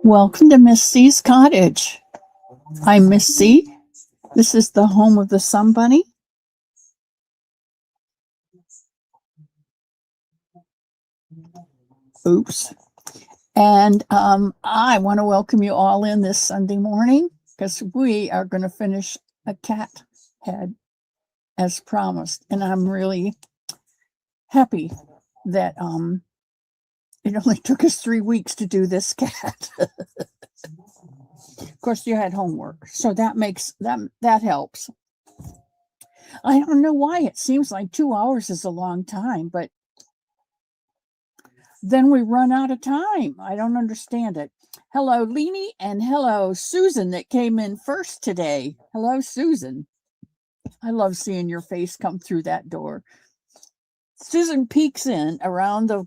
Welcome to Miss C's cottage. I'm Miss C. This is the home of the Somebunny. Oops. And I want to welcome you all in this Sunday morning because we are going to finish a cat head as promised. And I'm really happy that it only took us 3 weeks to do this cat. Of course, you had homework, so that helps. I don't know why it seems like 2 hours is a long time, but then we run out of time. I don't understand it. Hello, Leanie, and hello, Susan, that came in first today. Hello, Susan. I love seeing your face come through that door. Susan peeks in around the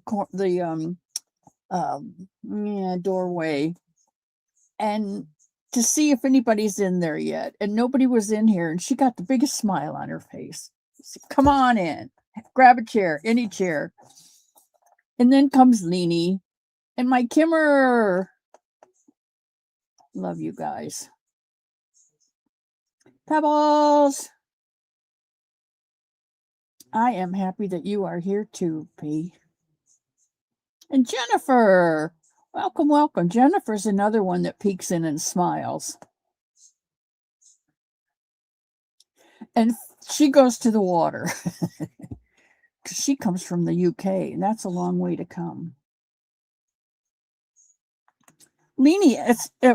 doorway and to see if anybody's in there yet. And nobody was in here, and she got the biggest smile on her face. Said, come on in, grab a chair, any chair. And then comes Leanie and my Kimmer. Love you guys. Pebbles. I am happy that you are here too, P. And Jennifer. Welcome, welcome. Jennifer's another one that peeks in and smiles. And she goes to the water. Because she comes from the UK, and that's a long way to come. Leanie,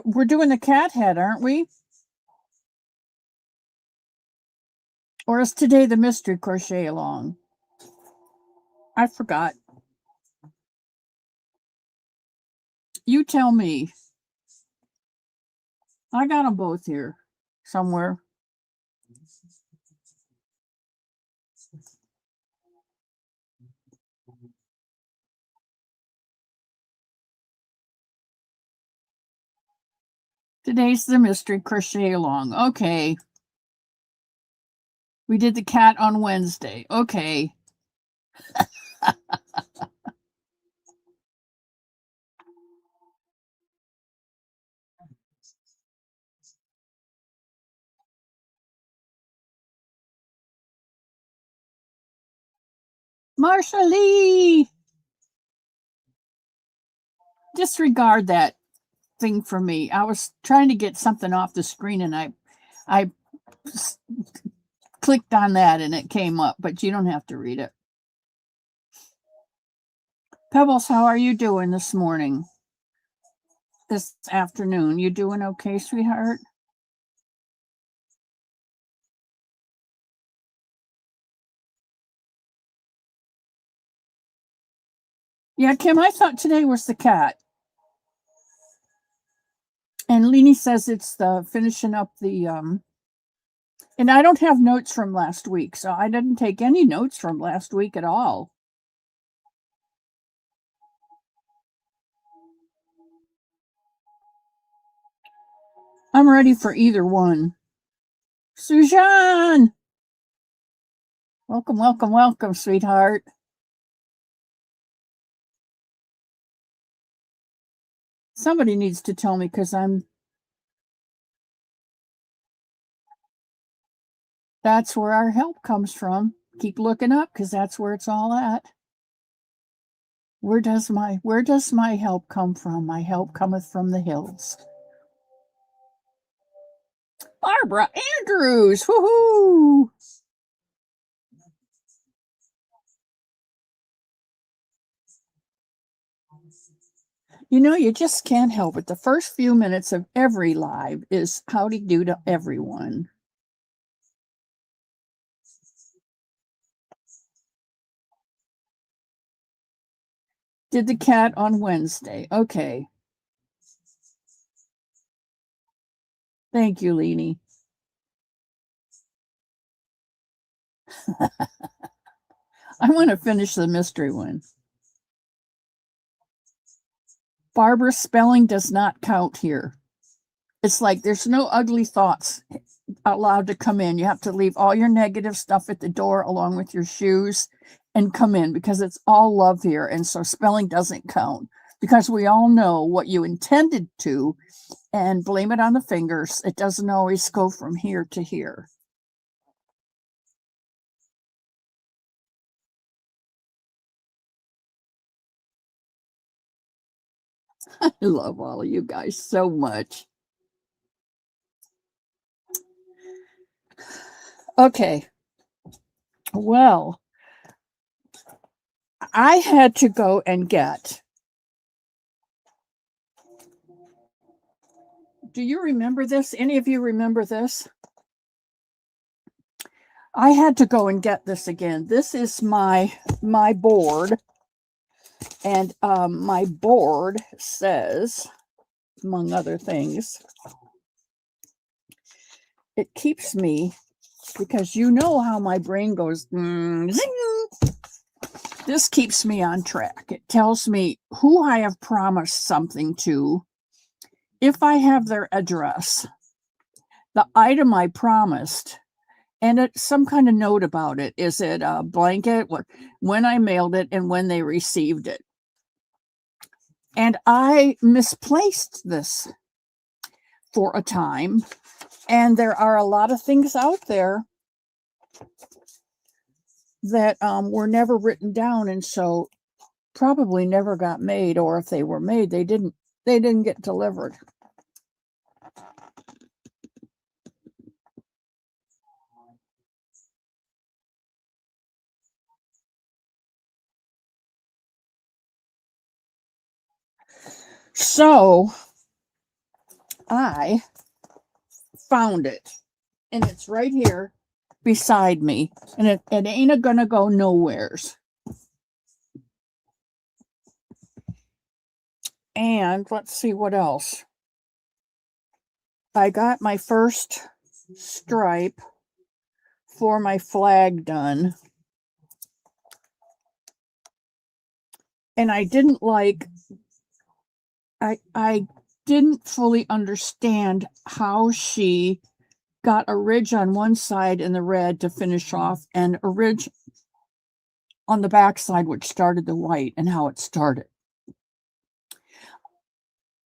we're doing the cat head, aren't we? Or is today the mystery crochet along? I forgot. You tell me. I got them both here somewhere. Today's the mystery crochet along. Okay. We did the cat on Wednesday. Okay. Marsha Lee. Disregard that thing for me. I was trying to get something off the screen and I clicked on that and it came up, but you don't have to read it. Pebbles, how are you doing this morning? This afternoon? You doing okay, sweetheart? Yeah, Kim, I thought today was the cat. And Leanie says it's the finishing up the and I don't have notes from last week, so I didn't take any notes from last week at all. I'm ready for either one. Sujan! Welcome, welcome, welcome, sweetheart. Somebody needs to tell me because that's where our help comes from. Keep looking up because that's where it's all at. Where does my help come from? My help cometh from the hills. Barbara Andrews, woohoo! You know, you just can't help it. The first few minutes of every live is howdy do to everyone. Did the cat on Wednesday. Okay. Thank you, Leanie. I want to finish the mystery one. Barbara's spelling does not count here. It's like there's no ugly thoughts allowed to come in. You have to leave all your negative stuff at the door along with your shoes and come in because it's all love here. And so spelling doesn't count. because we all know what you intended to and blame it on the fingers. It doesn't always go from here to here. I love all of you guys so much. Okay. Well, I had to go and get. Do you remember this? Any of you remember this? I had to go and get this again. This is my board, and my board says, among other things, it keeps me, because you know how my brain goes, zing. This keeps me on track. It tells me who I have promised something to, if I have their address, the item I promised, and it's some kind of note about it. Is it a blanket? When I mailed it and when they received it. And I misplaced this for a time. And there are a lot of things out there that were never written down, and so probably never got made, or if they were made, they didn't get delivered. So I found it, and it's right here beside me, and it ain't gonna go nowheres. And let's see what else. I got my first stripe for my flag done, and I didn't like, I didn't fully understand how she got a ridge on one side in the red to finish off, and a ridge on the back side which started the white, and how it started.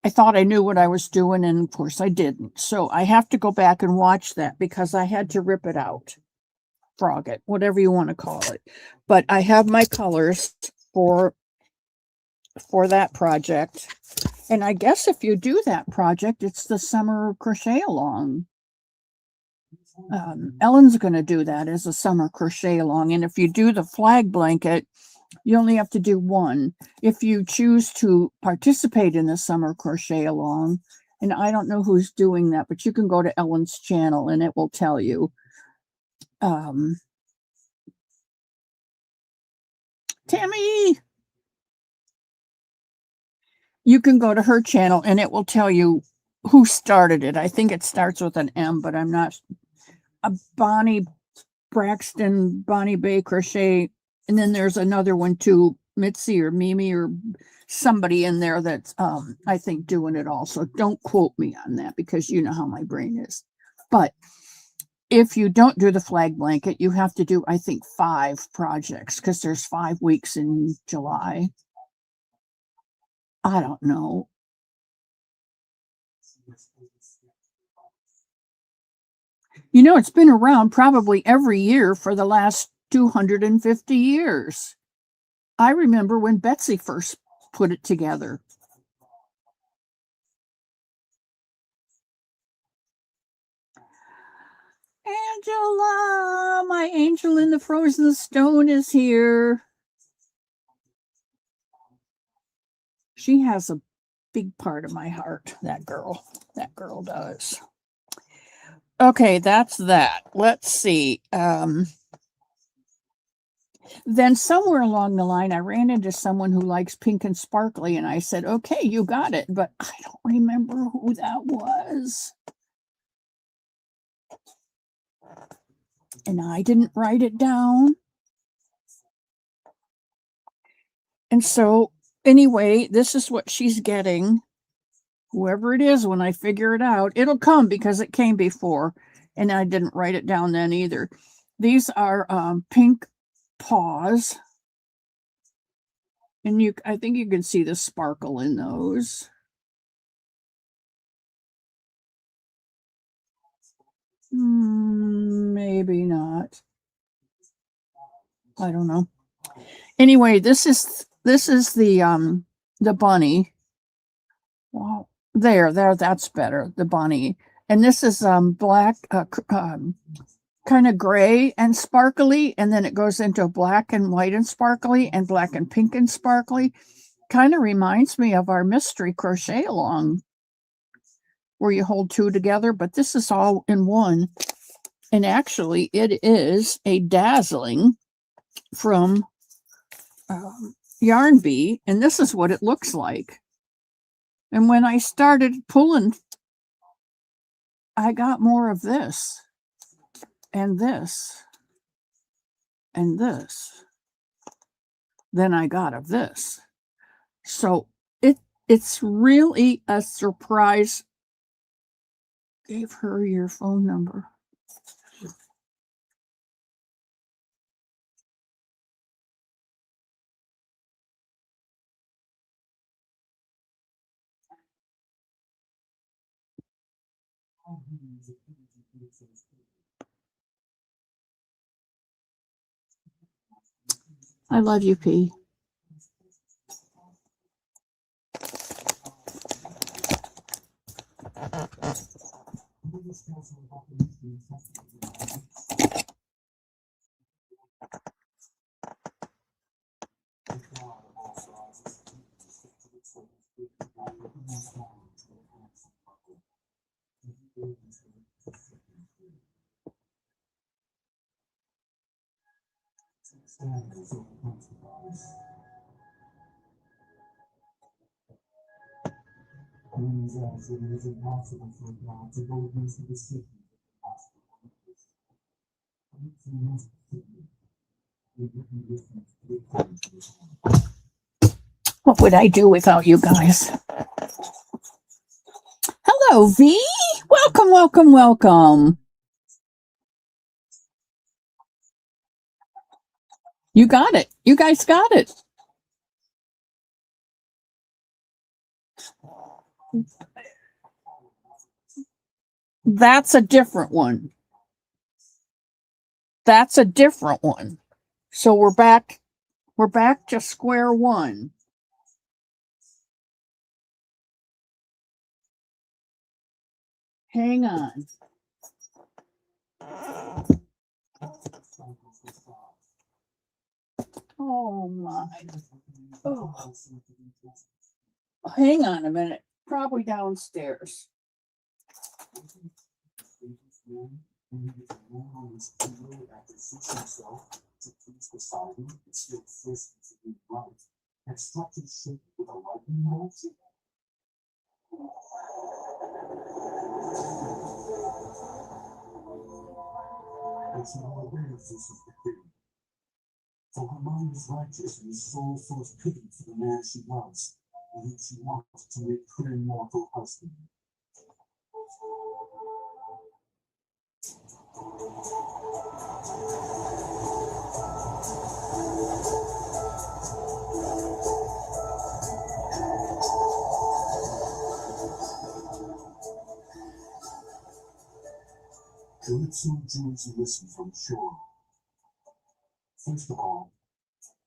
I thought I knew what I was doing, and of course I didn't. So I have to go back and watch that, because I had to rip it out, frog it, whatever you want to call it. But I have my colors for that project. And I guess if you do that project, it's the summer crochet along. Ellen's going to do that as a summer crochet along. And if you do the flag blanket, you only have to do one. If you choose to participate in the summer crochet along, and I don't know who's doing that, but you can go to Ellen's channel and it will tell you. Tammy! You can go to her channel and it will tell you who started it. I think it starts with an M, but I'm not. Bonnie Braxton, Bonnie Bay Crochet, and then there's another one too, Mitzi or Mimi or somebody in there that's I think doing it all. So don't quote me on that, because you know how my brain is. But if you don't do the flag blanket, you have to do, I think, 5 projects, because there's 5 weeks in July. I don't know. You know, it's been around probably every year for the last 250 years. I remember when Betsy first put it together. Angela, my angel in the frozen stone, is here. She has a big part of my heart, that girl. That girl does. Okay, that's that. Let's see. Then somewhere along the line, I ran into someone who likes pink and sparkly, and I said, okay, you got it. But I don't remember who that was. And I didn't write it down. And so, anyway, this is what she's getting. Whoever it is, when I figure it out, it'll come, because it came before. And I didn't write it down then either. These are pink paws. And I think you can see the sparkle in those. Maybe not. I don't know. Anyway, this is the bunny. Wow. There, that's better. The bunny. And this is black, kind of gray and sparkly, and then it goes into black and white and sparkly, and black and pink and sparkly. Kind of reminds me of our mystery crochet along, where you hold two together, but this is all in one. And actually, it is a dazzling from Yarn Bee, and this is what it looks like. And when I started pulling, I got more of this and this and this than I got of this. So it's really a surprise. Gave her your phone number. I love you, P. What would I do without you guys? Hello, V. Welcome, welcome, welcome. You got it. You guys got it. That's a different one. That's a different one. So we're back to square one. Hang on. Oh my. Oh. Hang on a minute. Probably downstairs. For her mind is righteous and his soul full of pity for the man she loves, and whom she wants to make her immortal husband. Calypso joins Ulysses from shore. First of all,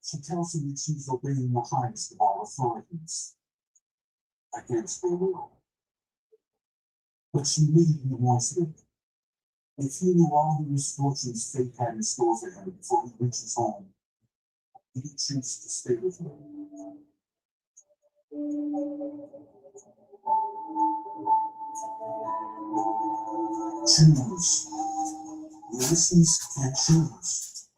she tells him that she's obeying the highest of all authorities, against their will. But she immediately wants him. If he knew all the misfortunes fate had in store for him before he reaches home, he'd choose to stay with her. Choose. Ulysses can choose.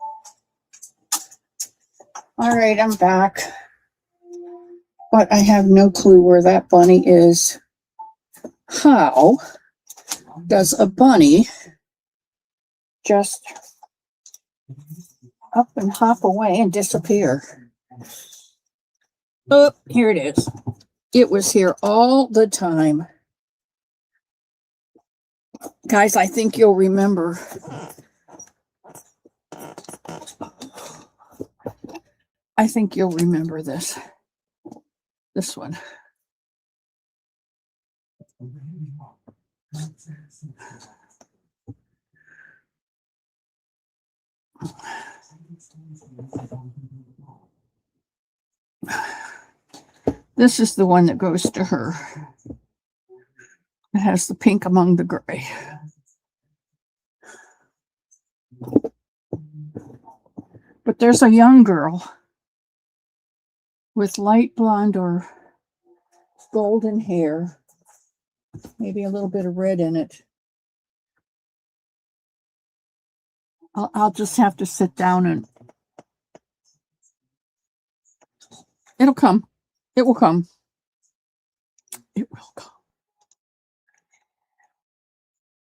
All right, I'm back. But I have no clue where that bunny is. How does a bunny just up and hop away and disappear? Oh, here it is. It was here all the time. Guys, I think you'll remember. I think you'll remember this. This one. This is the one that goes to her. It has the pink among the gray. But there's a young girl with light blonde or golden hair, maybe a little bit of red in it. I'll just have to sit down and it'll come. It will come. It will come.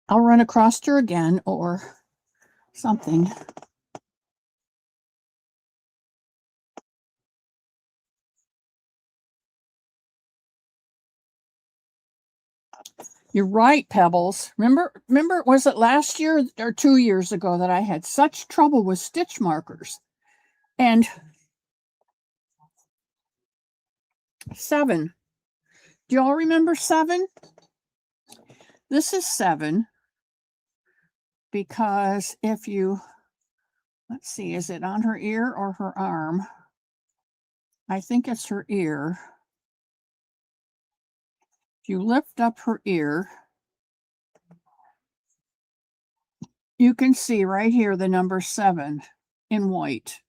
I'll run across her again or something. You're right, Pebbles. Remember, was it last year or 2 years ago that I had such trouble with stitch markers? And 7. Do y'all remember 7? This is 7 because if you, let's see, is it on her ear or her arm? I think it's her ear. If you lift up her ear, you can see right here the number 7 in white.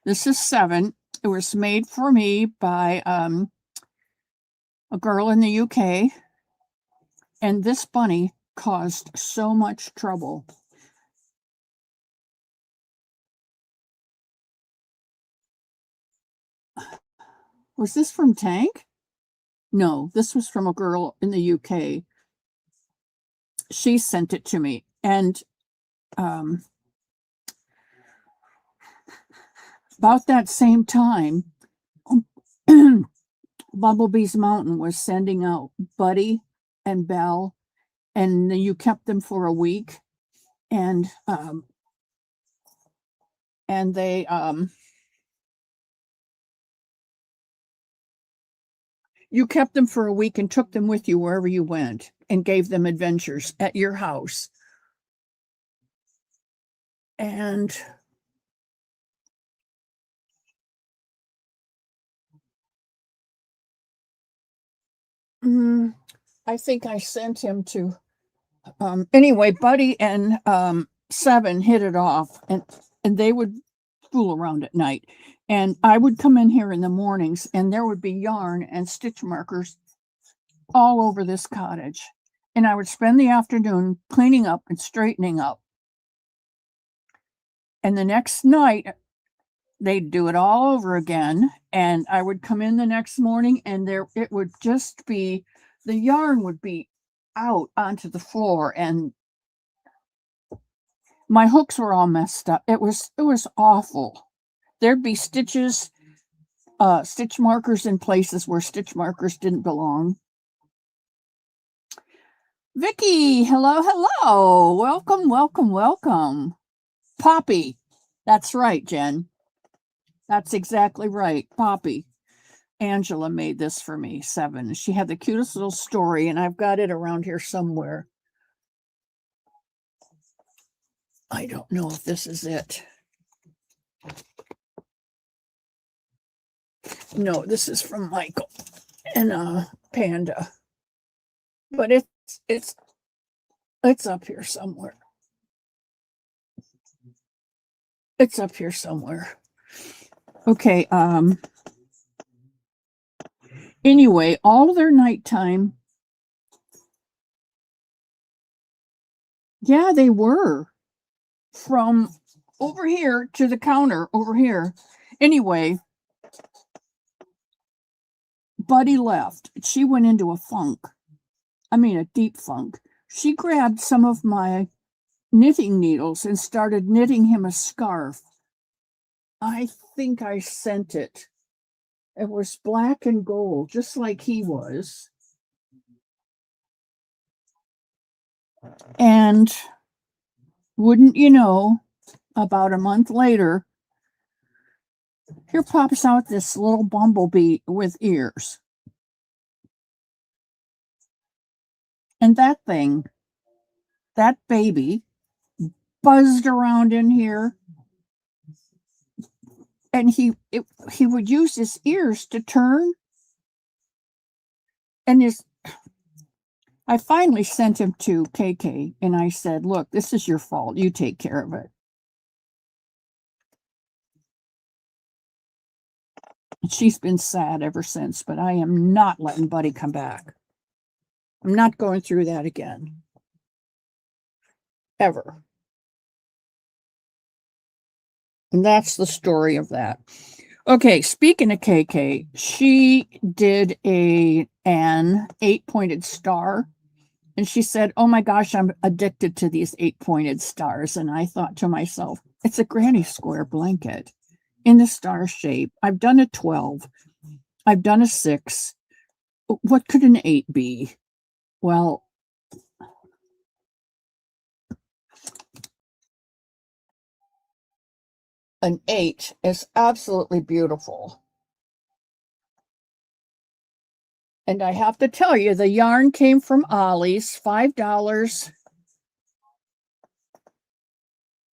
This is 7. It was made for me by a girl in the UK, and this bunny caused so much trouble. Was this from Tank? No, this was from a girl in the UK. She sent it to me, and about that same time, Bumblebee's Mountain was sending out Buddy and Belle, and you kept them for a week, and they you kept them for a week and took them with you wherever you went and gave them adventures at your house. And I think I sent him to anyway, Buddy and 7 hit it off, and they would fool around at night. And I would come in here in the mornings, and there would be yarn and stitch markers all over this cottage. And I would spend the afternoon cleaning up and straightening up. And the next night, they'd do it all over again. And I would come in the next morning, and it would just be, the yarn would be out onto the floor, and my hooks were all messed up. It was awful. There'd be stitch markers in places where stitch markers didn't belong. Vicky, hello. Welcome. Poppy. That's right, Jen. That's exactly right. Poppy. Angela made this for me, 7. She had the cutest little story, and I've got it around here somewhere. I don't know if this is it. No, this is from Michael and Panda. But it's up here somewhere. It's up here somewhere. Okay, anyway, all their nighttime. Yeah, they were. From over here to the counter over here. Anyway, Buddy left. She went into a funk. I mean, a deep funk. She grabbed some of my knitting needles and started knitting him a scarf. I think I sent it. It was black and gold, just like he was. And wouldn't you know, about a month later, here pops out this little bumblebee with ears. And that thing, that baby, buzzed around in here, and he would use his ears to turn, and I finally sent him to KK, and I said, look, this is your fault. You take care of it. And she's been sad ever since, but I am not letting Buddy come back. I'm not going through that again. Ever. And that's the story of that. Okay, speaking of KK, she did an 8-pointed star. And she said, oh my gosh, I'm addicted to these 8-pointed stars. And I thought to myself, it's a granny square blanket in the star shape. I've done a 12. I've done a 6. What could an 8 be? Well, an 8 is absolutely beautiful. And I have to tell you, the yarn came from Ollie's, $5.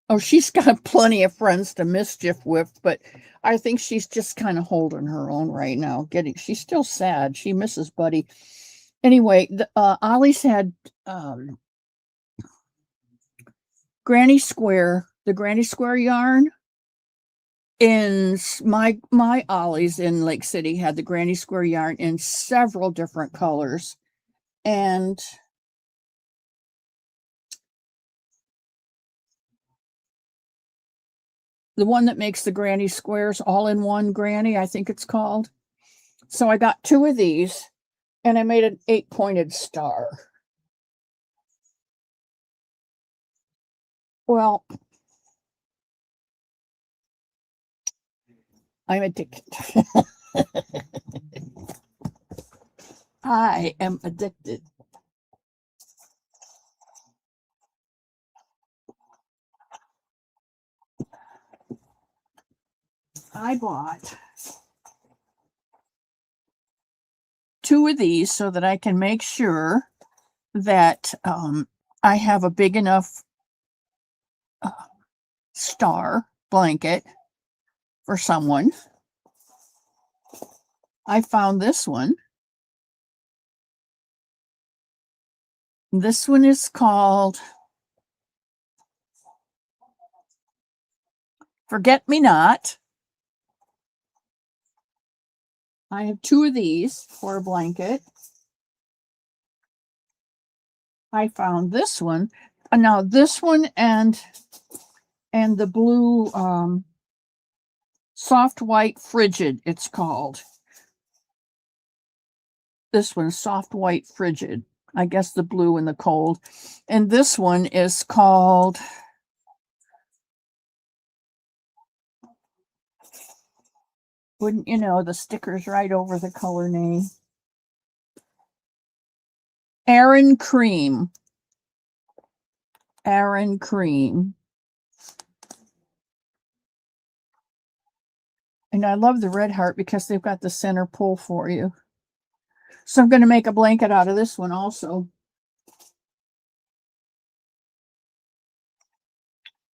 Oh, she's got plenty of friends to mischief with, but I think she's just kind of holding her own right now. She's still sad. She misses Buddy. Anyway, Ollie's had Granny Square, the Granny Square yarn. In my Ollie's in Lake City had the Granny Square yarn in several different colors, and the one that makes the granny squares, all-in-one granny, I think it's called. So I got 2 of these, and I made an 8-pointed star. Well, I'm addicted. I am addicted. I bought 2 of these so that I can make sure that I have a big enough star blanket for someone. I found this one. This one is called Forget Me Not. I have 2 of these for a blanket. I found this one. Now this one and the blue soft white frigid, it's called. This one's soft white frigid. I guess the blue and the cold. And this one is called wouldn't you know, the sticker's right over the color name. Aran Cream. Aran Cream. And I love the red heart because they've got the center pull for you. So I'm going to make a blanket out of this one also.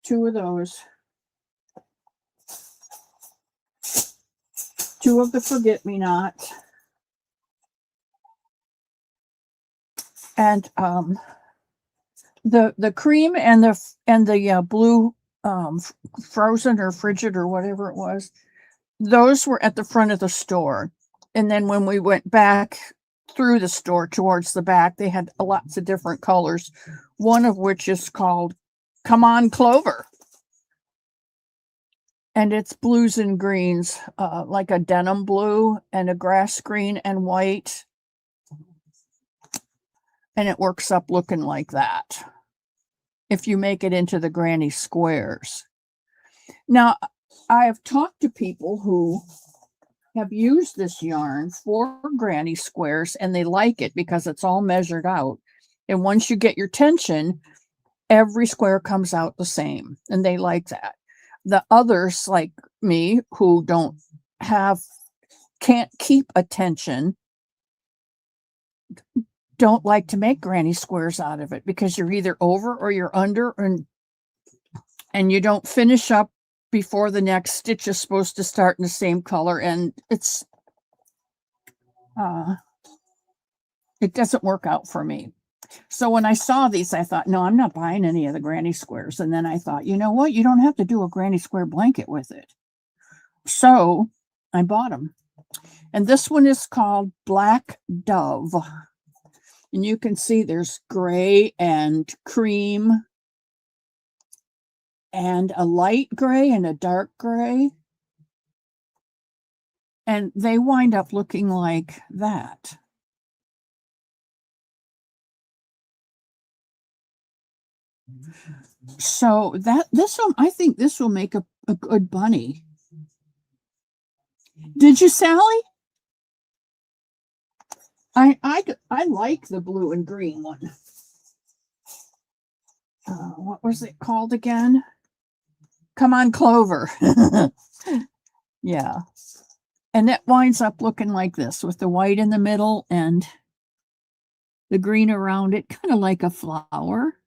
2 of those. 2 of the Forget Me Not. And the cream and the blue frozen or frigid or whatever it was, those were at the front of the store. And then when we went back through the store towards the back, they had lots of different colors, one of which is called Come On Clover. And it's blues and greens, like a denim blue and a grass green and white. And it works up looking like that if you make it into the granny squares. Now, I have talked to people who have used this yarn for granny squares, and they like it because it's all measured out. And once you get your tension, every square comes out the same, and they like that. The others, like me, who can't keep attention, don't like to make granny squares out of it because you're either over or you're under, and you don't finish up before the next stitch is supposed to start in the same color, and it doesn't work out for me. So when I saw these, I thought, no, I'm not buying any of the granny squares. And then I thought, you know what? You don't have to do a granny square blanket with it. So I bought them. And this one is called Black Dove. And you can see there's gray and cream and a light gray and a dark gray. And they wind up looking like that. So I think this will make a good bunny. Did you, Sally? I like the blue and green one. What was it called again? Come on, Clover. Yeah. And it winds up looking like this with the white in the middle and the green around it, kind of like a flower.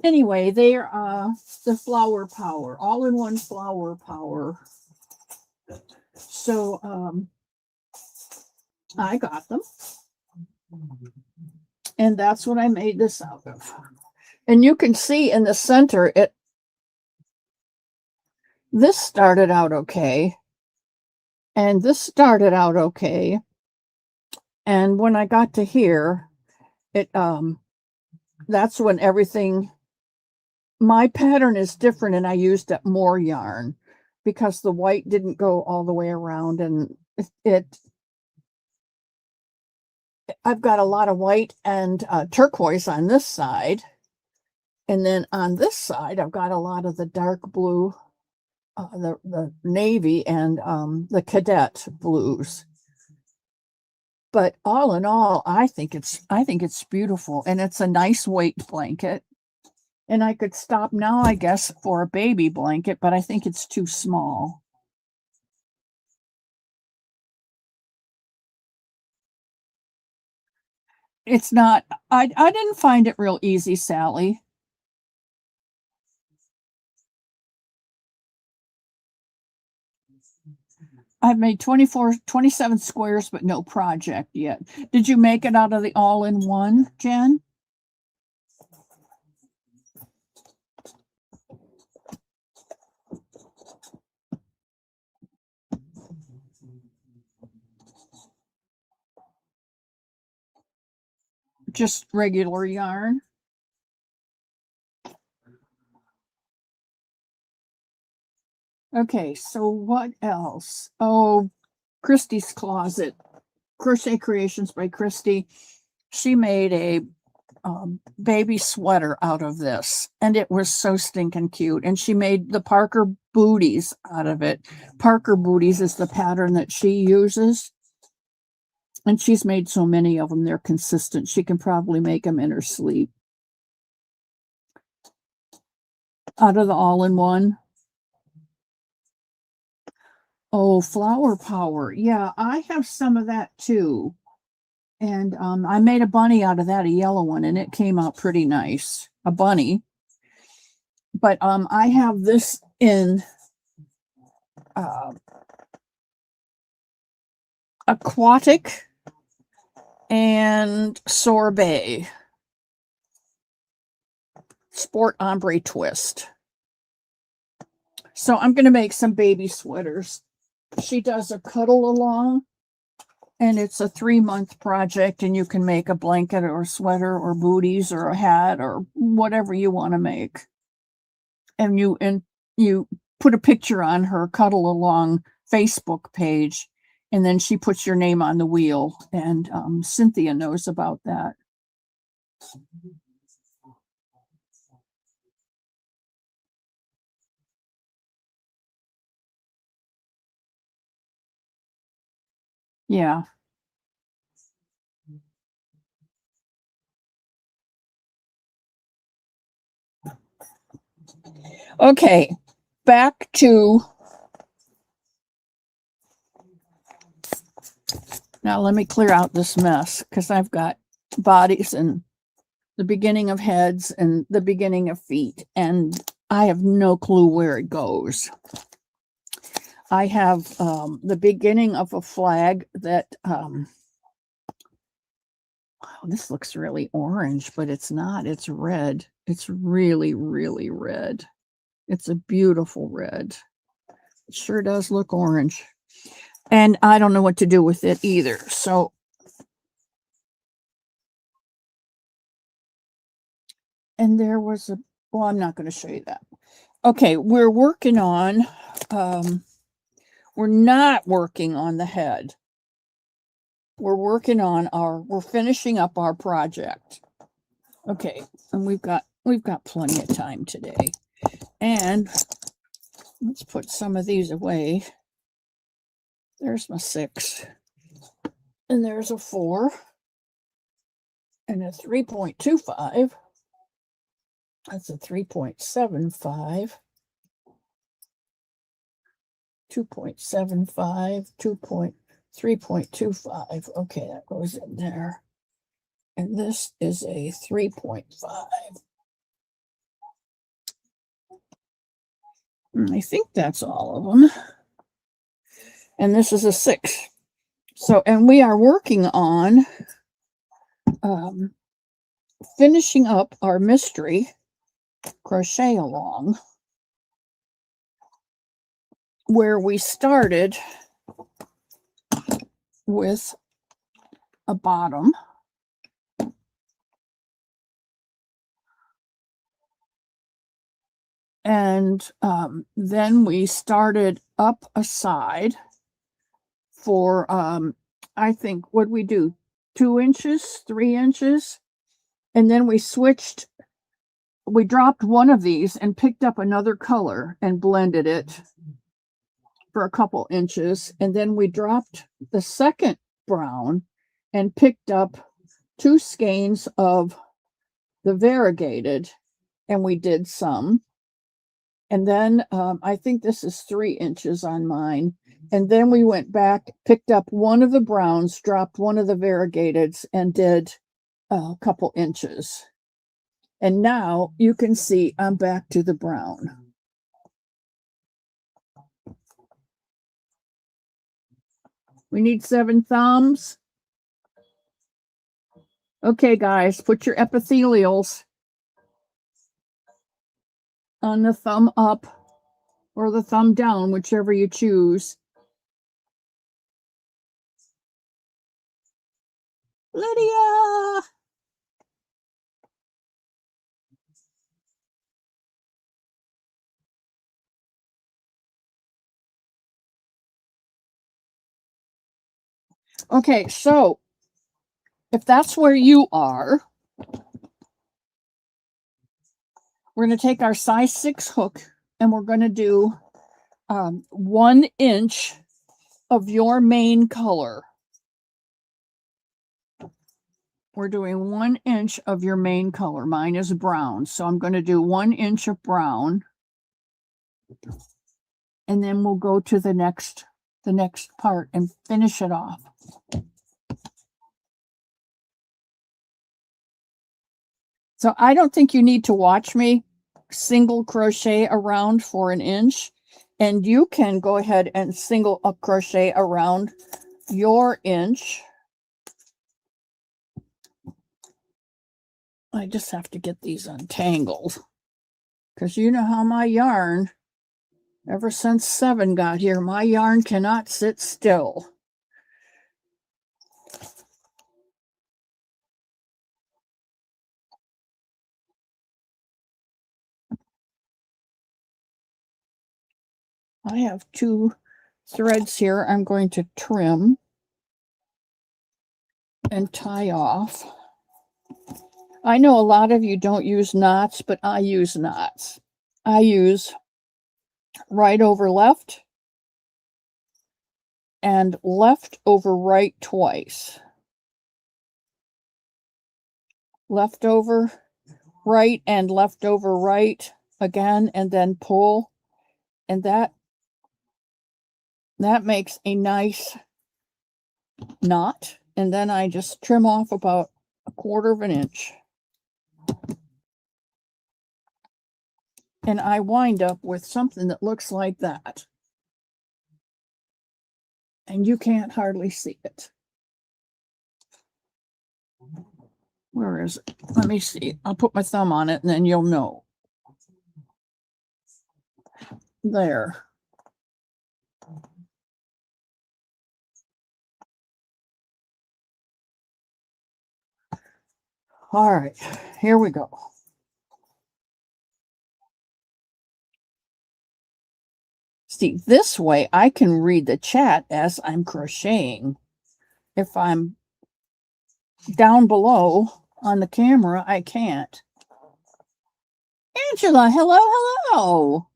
Anyway, they're the flower power, all-in-one flower power. So I got them. And that's what I made this out of. And you can see in the center, this started out okay. And this started out okay. And when I got to here, that's when my pattern is different, and I used more yarn because the white didn't go all the way around, and I've got a lot of white and turquoise on this side, and then on this side I've got a lot of the dark blue, the navy, and the cadet blues. But all in all, I think it's beautiful, and it's a nice weight blanket. And I could stop now, I guess, for a baby blanket, but I think it's too small. It's not, I didn't find it real easy, Sally. I've made 27 squares, but no project yet. Did you make it out of the all-in-one, Jen? Just regular yarn? Okay, so what else? Oh, Christy's Closet, Crochet Creations by Christy. She made a baby sweater out of this, and it was so stinking cute. And she made the Parker booties out of it. Parker booties is the pattern that she uses, and she's made so many of them. They're consistent. She can probably make them in her sleep. Out of the all-in-one. Oh, flower power. Yeah, I have some of that too. And I made a bunny out of that, a yellow one, and it came out pretty nice. A bunny. But I have this in aquatic and sorbet. Sport ombre twist. So I'm going to make some baby sweaters. She does a cuddle along, and it's a 3-month project, and you can make a blanket or a sweater or booties or a hat or whatever you want to make. And you put a picture on her cuddle along Facebook page, and then she puts your name on the wheel, and Cynthia knows about that. Yeah. Okay, back to, now let me clear out this mess because I've got bodies and the beginning of heads and the beginning of feet, and I have no clue where it goes. I have the beginning of a flag that, wow, this looks really orange, but it's not. It's red. It's really, really red. It's a beautiful red. It sure does look orange. And I don't know what to do with it either. So, and there was a, well, I'm not going to show you that. Okay, we're working on, we're not working on the head. We're working on we're finishing up our project. Okay, and we've got plenty of time today. And let's put some of these away. There's my 6. And there's a 4. And a 3.25. That's a 3.75. 2.75, 3.25. Okay, that goes in there. And this is a 3.5. I think that's all of them. And this is a 6. So, and we are working on finishing up our mystery crochet along, where we started with a bottom. And then we started up a side for, I think, what we do, 2 inches, 3 inches. And then we switched, we dropped one of these and picked up another color and blended it for a couple inches. And then we dropped the second brown and picked up 2 skeins of the variegated, and we did some. And then I think this is 3 inches on mine. And then we went back, picked up one of the browns, dropped one of the variegateds, and did a couple inches. And now you can see I'm back to the brown. We need 7 thumbs. Okay, guys, put your epithelials on the thumb up or the thumb down, whichever you choose. Lydia! Okay, so if that's where you are, we're going to take our size 6 hook and we're going to do 1 inch of your main color. We're doing 1 inch of your main color. Mine is brown, so I'm going to do 1 inch of brown. And then we'll go to the next part and finish it off. So I don't think you need to watch me single crochet around for 1 inch, and you can go ahead and single crochet around your inch. I just have to get these untangled because you know how my yarn, ever since 7 got here, my yarn cannot sit still. I have 2 threads here I'm going to trim and tie off. I know a lot of you don't use knots, but I use knots. I use right over left and left over right twice. Left over right and left over right again and then pull, and that makes a nice knot. And then I just trim off about 1/4 of an inch. And I wind up with something that looks like that. And you can't hardly see it. Where is it? Let me see. I'll put my thumb on it and then you'll know. There. All right, here we go. See, this way I can read the chat as I'm crocheting. If I'm down below on the camera, I can't. Angela, hello, hello.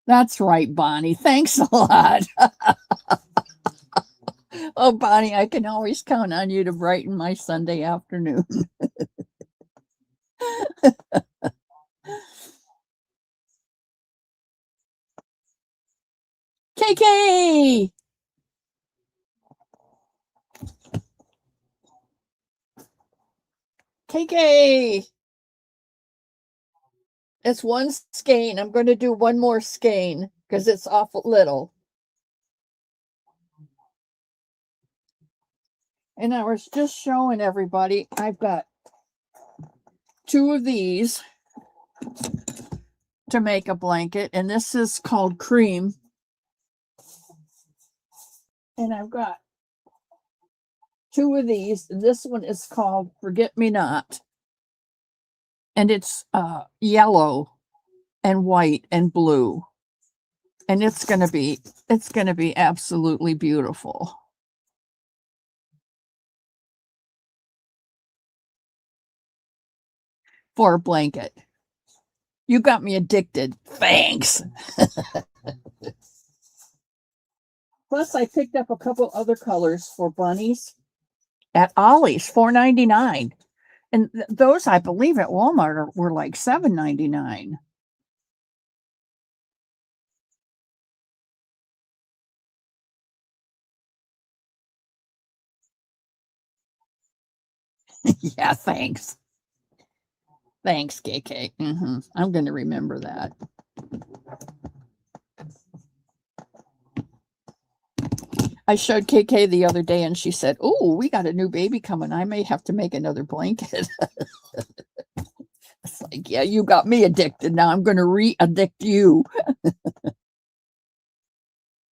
That's right, Bonnie. Thanks a lot. Oh, Bonnie, I can always count on you to brighten my Sunday afternoon. KK! KK! It's one skein. I'm going to do one more skein because it's awful little. And I was just showing everybody, I've got 2 of these to make a blanket, and this is called Cream. And I've got 2 of these. This one is called Forget Me Not. And it's yellow and white and blue. And it's going to be absolutely beautiful. For a blanket. You got me addicted. Thanks. Plus, I picked up a couple other colors for bunnies at Ollie's, $4.99. And those, I believe, at Walmart were like $7.99. Yeah, thanks. Thanks, KK. I'm going to remember that. I showed KK the other day and she said, "Oh, we got a new baby coming. I may have to make another blanket." It's like, yeah, you got me addicted. Now I'm going to re-addict you.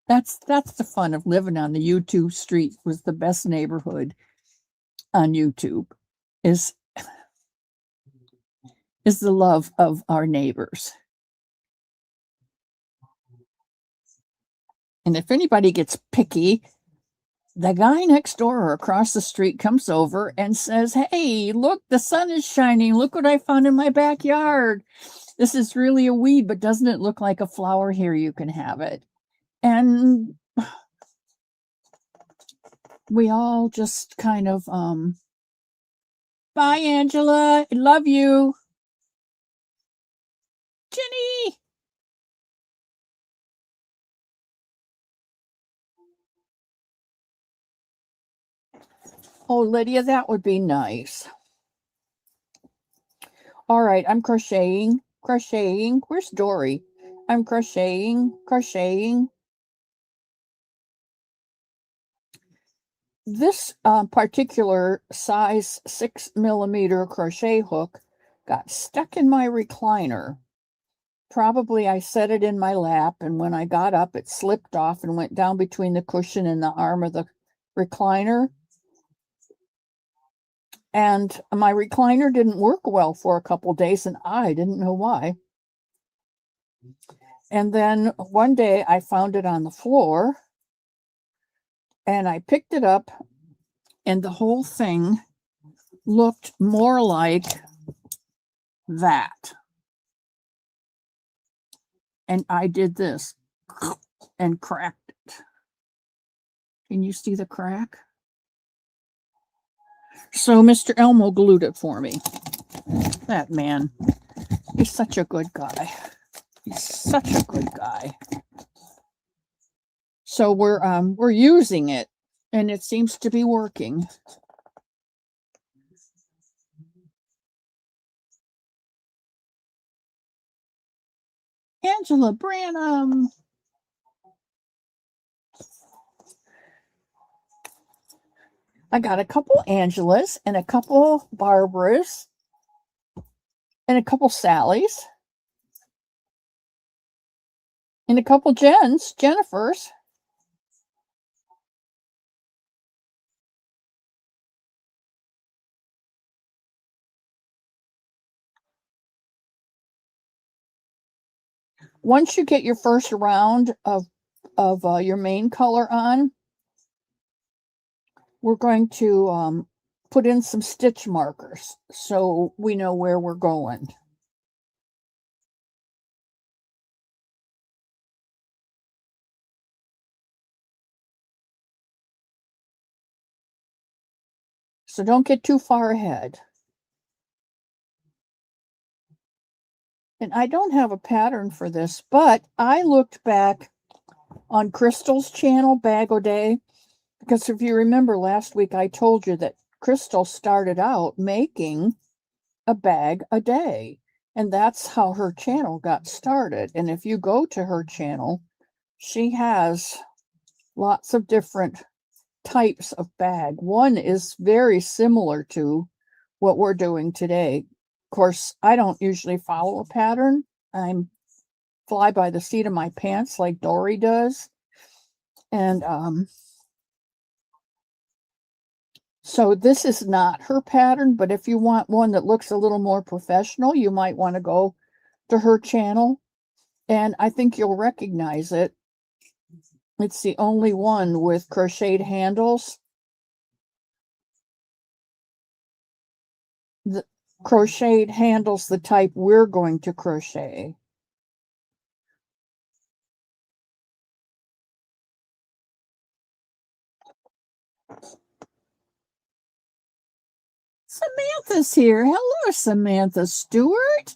That's the fun of living on the YouTube street. Was the best neighborhood on YouTube is the love of our neighbors. And if anybody gets picky, the guy next door or across the street comes over and says, "Hey, look, the sun is shining. Look what I found in my backyard. This is really a weed, but doesn't it look like a flower? Here, you can have it." And we all just kind of, bye, Angela. I love you. Jenny. Oh, Lydia, that would be nice. All right, I'm crocheting. Where's Dory? I'm crocheting. This particular size 6mm crochet hook got stuck in my recliner. Probably I set it in my lap, and when I got up, it slipped off and went down between the cushion and the arm of the recliner. And my recliner didn't work well for a couple days, and I didn't know why. And then one day I found it on the floor, and I picked it up, and the whole thing looked more like that. And I did this and cracked it. Can you see the crack? So Mr. Elmo glued it for me. That man. He's such a good guy. He's such a good guy. So we're using it, and it seems to be working. Angela Branham. I got a couple Angelas and a couple Barbaras and a couple Sallys and a couple Jennifers. Once you get your first round of your main color on, we're going to put in some stitch markers so we know where we're going. So don't get too far ahead. And I don't have a pattern for this, but I looked back on Crystal's channel, Bag O' Day, because if you remember last week, I told you that Crystal started out making a bag a day, and that's how her channel got started. And if you go to her channel, she has lots of different types of bag. One is very similar to what we're doing today. Of course, I don't usually follow a pattern. I'm fly by the seat of my pants like Dory does. And so this is not her pattern, but if you want one that looks a little more professional, you might want to go to her channel. And I think you'll recognize it. It's the only one with crocheted handles. The crocheted handles, the type we're going to crochet. Samantha's here. Hello, Samantha Stewart.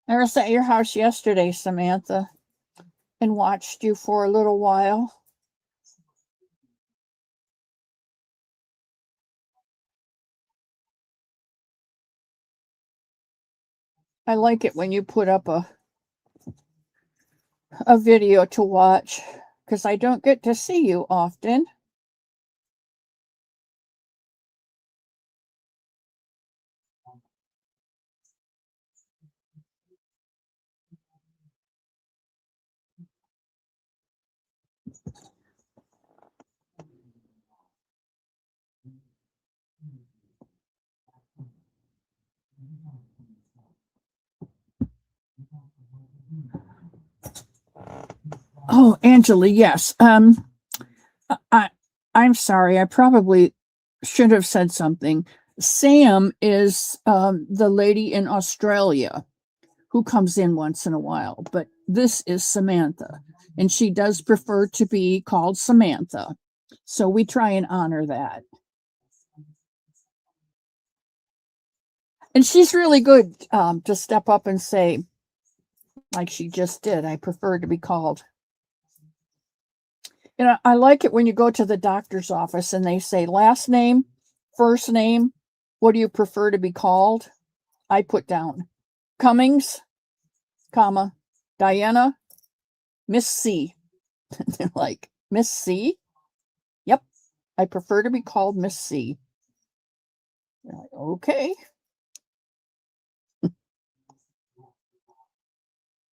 I was at your house yesterday, Samantha, and watched you for a little while. I like it when you put up a video to watch because I don't get to see you often. Oh, Angela, yes. I'm sorry. I probably should have said something. Sam is the lady in Australia who comes in once in a while, but this is Samantha, and she does prefer to be called Samantha. So we try and honor that. And she's really good to step up and say, like she just did, I prefer to be called. You know, I like it when you go to the doctor's office and they say last name, first name, what do you prefer to be called? I put down Cummings, comma, Diana, Miss C. They're like, Miss C? Yep, I prefer to be called Miss C. Like, okay.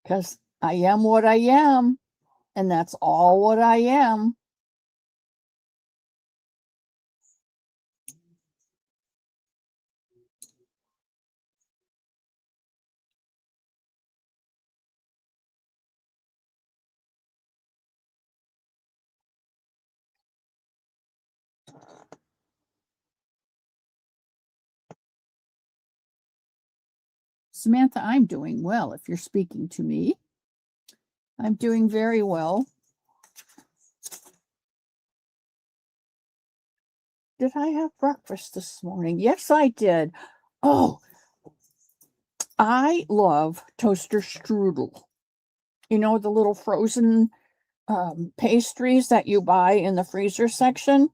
Because I am what I am, and that's all what I am. Samantha, I'm doing well if you're speaking to me. I'm doing very well. Did I have breakfast this morning? Yes, I did. Oh, I love toaster strudel. You know, the little frozen pastries that you buy in the freezer section,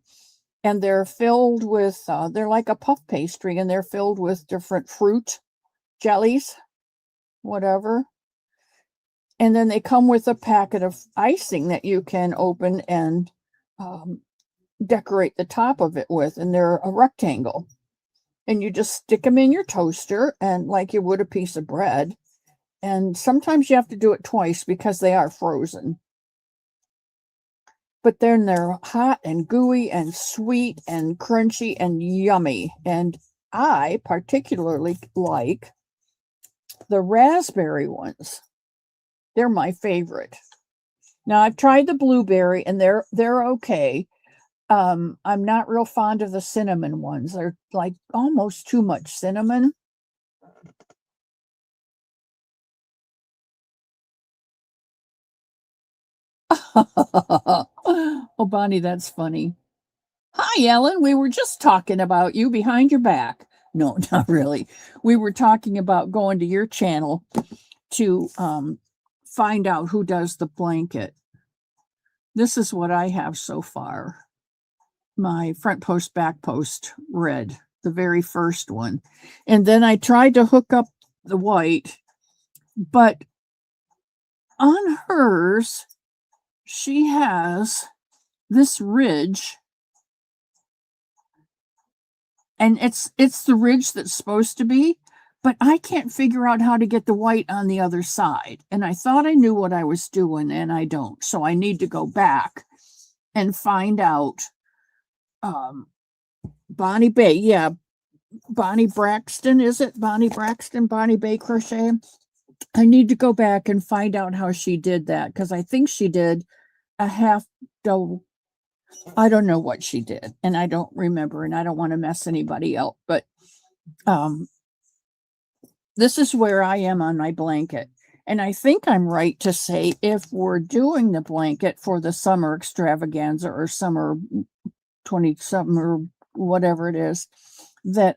and they're filled with, they're like a puff pastry, and they're filled with different fruit jellies, whatever. And then they come with a packet of icing that you can open and um, decorate the top of it with, and they're a rectangle. And you just stick them in your toaster and like you would a piece of bread. And sometimes you have to do it twice because they are frozen. But then they're hot and gooey and sweet and crunchy and yummy. And I particularly like the raspberry ones. They're my favorite. Now I've tried the blueberry and they're okay. I'm not real fond of the cinnamon ones. They're like almost too much cinnamon. Oh, Bonnie, that's funny. Hi, Ellen. We were just talking about you behind your back. No, not really. We were talking about going to your channel to find out who does the blanket. This is what I have so far. My front post, back post red, the very first one. And then I tried to hook up the white, but on hers, she has this ridge, and it's the ridge that's supposed to be, but I can't figure out how to get the white on the other side. And I thought I knew what I was doing, and I don't. So I need to go back and find out. Um, Bonnie Bay, yeah, Bonnie Braxton, is it? Bonnie Braxton, Bonnie Bay Crochet. I need to go back and find out how she did that because I think she did a half double. I don't know what she did, and I don't remember, and I don't want to mess anybody up. But um, this is where I am on my blanket. And I think I'm right to say if we're doing the blanket for the summer extravaganza or summer 27 or whatever it is, that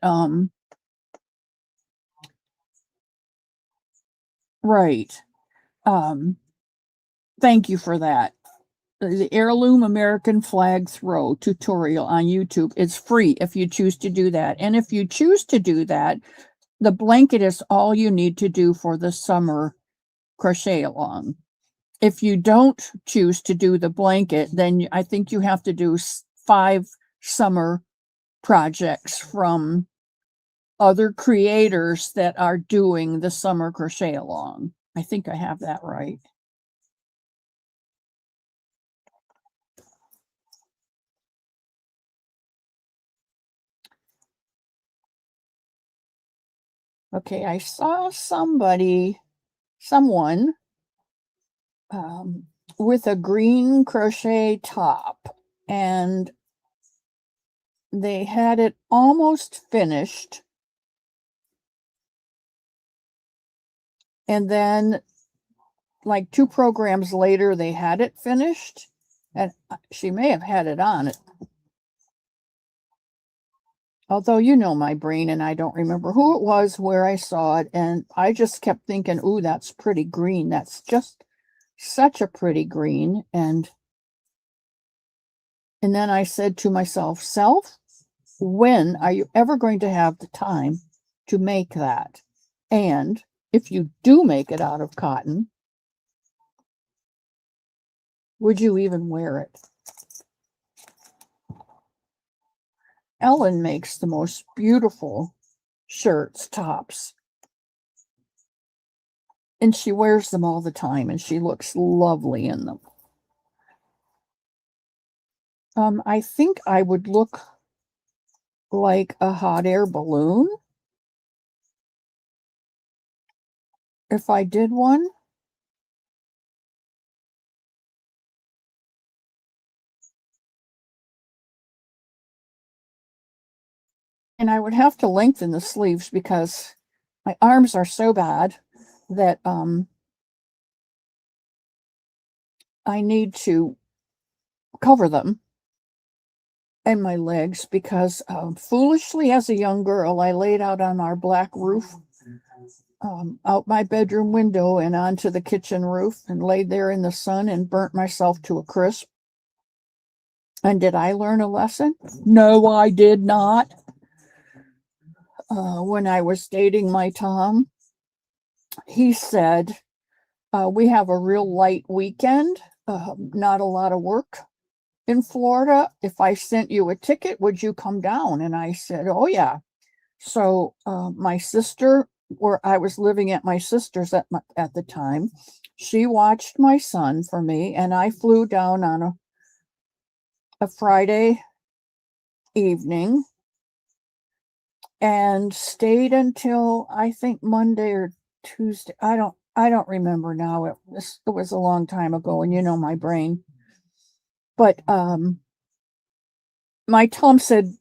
right. Um thank you for that. The heirloom American flag throw tutorial on YouTube is free if you choose to do that. And if you choose to do that, the blanket is all you need to do for the summer crochet along. If you don't choose to do the blanket, then I think you have to do 5 summer projects from other creators that are doing the summer crochet along. I think I have that right. Okay, I saw someone um, with a green crochet top, and they had it almost finished. And then, like 2 programs later, they had it finished. And she may have had it on it. Although you know my brain, and I don't remember who it was, where I saw it, and I just kept thinking, "Ooh, that's pretty green. That's just such a pretty green." And then I said to myself, "Self, when are you ever going to have the time to make that? And if you do make it out of cotton, would you even wear it?" Ellen makes the most beautiful shirts, tops, and she wears them all the time, and she looks lovely in them. I think I would look like a hot air balloon if I did one. And I would have to lengthen the sleeves because my arms are so bad that I need to cover them. and my legs because foolishly as a young girl, I laid out on our black roof out my bedroom window and onto the kitchen roof and laid there in the sun and burnt myself to a crisp. And did I learn a lesson? No, I did not. When I was dating my Tom, he said, we have a real light weekend, not a lot of work in Florida. If I sent you a ticket, would you come down? And I said, oh, yeah. So my sister, where I was living at my sister's at the time, she watched my son for me, and I flew down on a Friday evening and stayed until I think Monday or Tuesday. I don't remember now. It was a long time ago, and you know my brain. But my Tom said,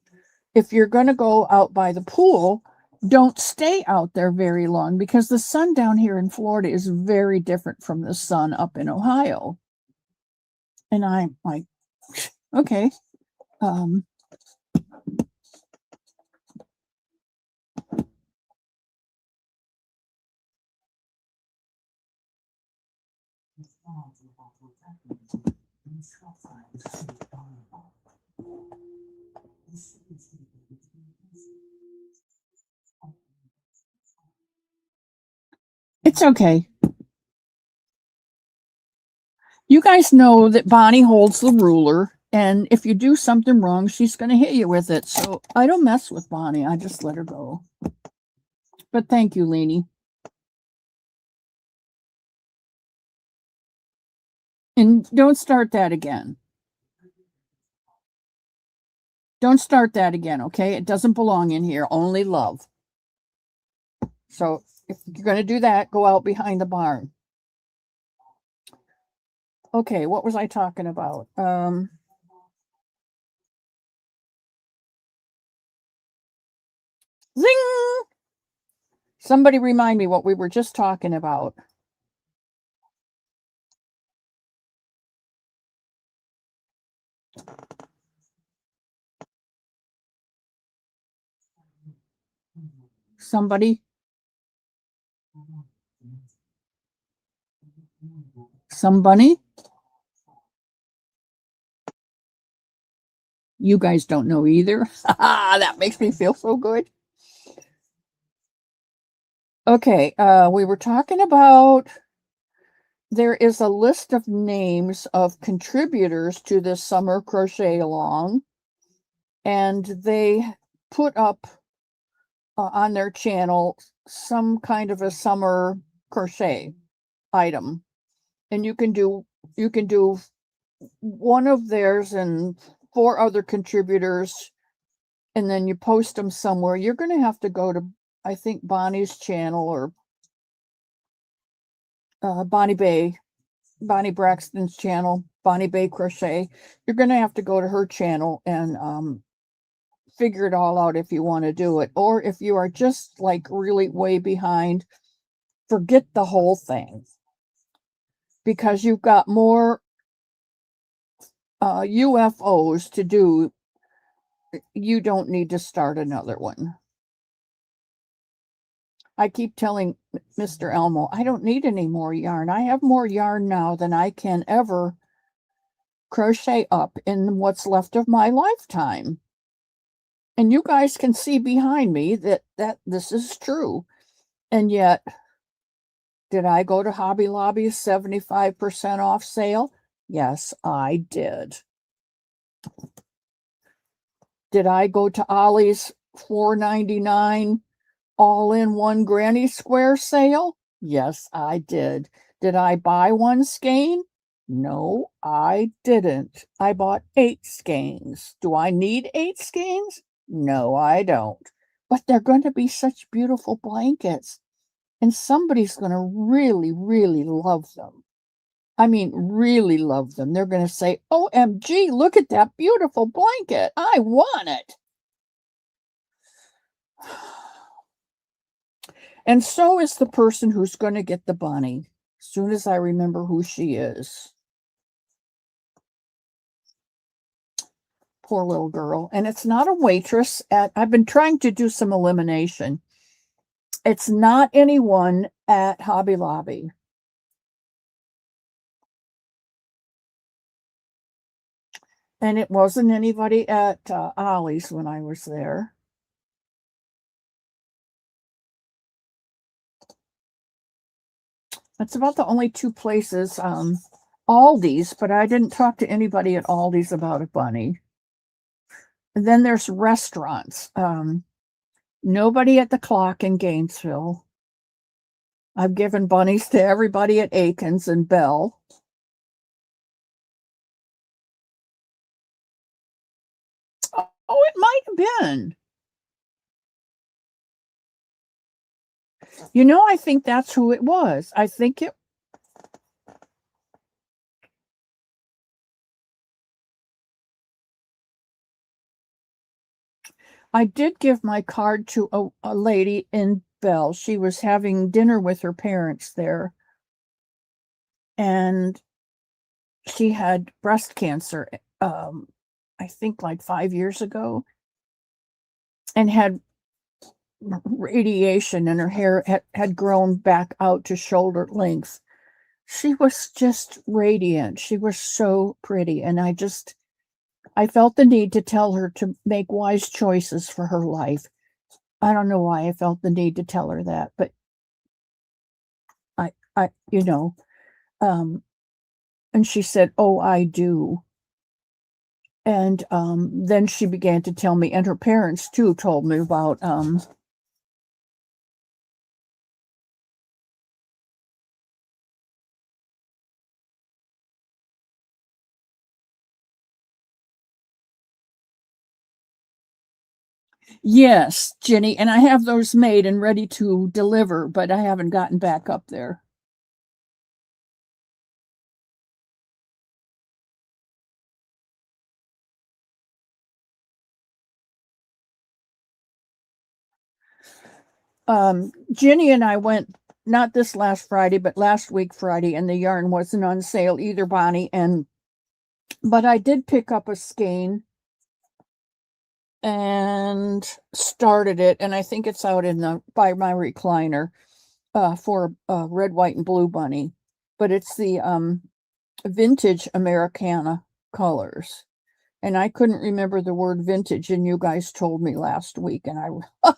if you're going to go out by the pool, don't stay out there very long because the sun down here in Florida is very different from the sun up in Ohio. And I'm like, okay. It's okay. You guys know that Bonnie holds the ruler, and if you do something wrong, she's going to hit you with it. So I don't mess with Bonnie. I just let her go. But thank you, Leanie. And don't start that again. Don't start that again, okay? It doesn't belong in here. Only love. So if you're going to do that, go out behind the barn. Okay, what was I talking about? Zing! Somebody remind me what we were just talking about. Somebody? Somebunny? You guys don't know either. That makes me feel so good. Okay, we were talking about there is a list of names of contributors to this summer crochet along, and they put up on their channel some kind of a summer crochet item, and you can do one of theirs and 4 other contributors, and then you post them somewhere. You're going to have to go to, I think, Bonnie's channel or Bonnie Braxton's channel, Bonnie Bay Crochet. You're going to have to go to her channel and figure it all out if you want to do it. Or if you are just like really way behind, forget the whole thing because you've got more UFOs to do. You don't need to start another one. I keep telling Mr. Elmo, I don't need any more yarn. I have more yarn now than I can ever crochet up in what's left of my lifetime. And you guys can see behind me that this is true. And yet, did I go to Hobby Lobby's 75% off sale? Yes, I did. Did I go to Ollie's $4.99 all-in-one granny square sale? Yes, I did. Did I buy one skein? No, I didn't. I bought 8 skeins. Do I need 8 skeins? No, I don't. But they're going to be such beautiful blankets. And somebody's going to really, really love them. I mean, really love them. They're going to say, OMG, look at that beautiful blanket. I want it. And so is the person who's going to get the bunny, as soon as I remember who she is. Poor little girl. And it's not a waitress I've been trying to do some elimination. It's not anyone at Hobby Lobby. And it wasn't anybody at Ollie's when I was there. That's about the only two places. Aldi's, but I didn't talk to anybody at Aldi's about a bunny. And then there's restaurants. Nobody at the Clock in Gainesville. I've given bunnies to everybody at Aikens and Bell. Oh, it might have been. I think that's who it was. I think it. I did give my card to a lady in Bell. She was having dinner with her parents there. And she had breast cancer, I think like 5 years ago, and had radiation, and her hair had grown back out to shoulder length. She was just radiant. She was so pretty. And I felt the need to tell her to make wise choices for her life. I don't know why I felt the need to tell her that, but and she said, "Oh, I do." And then she began to tell me, and her parents too told me about yes, Jenny, and I have those made and ready to deliver, but I haven't gotten back up there. Jenny and I went not this last Friday, but last week Friday, and the yarn wasn't on sale either, Bonnie. But I did pick up a skein and started it, and I think it's out by my recliner for red, white, and blue bunny. But it's the vintage Americana colors. And I couldn't remember the word vintage, and you guys told me last week, and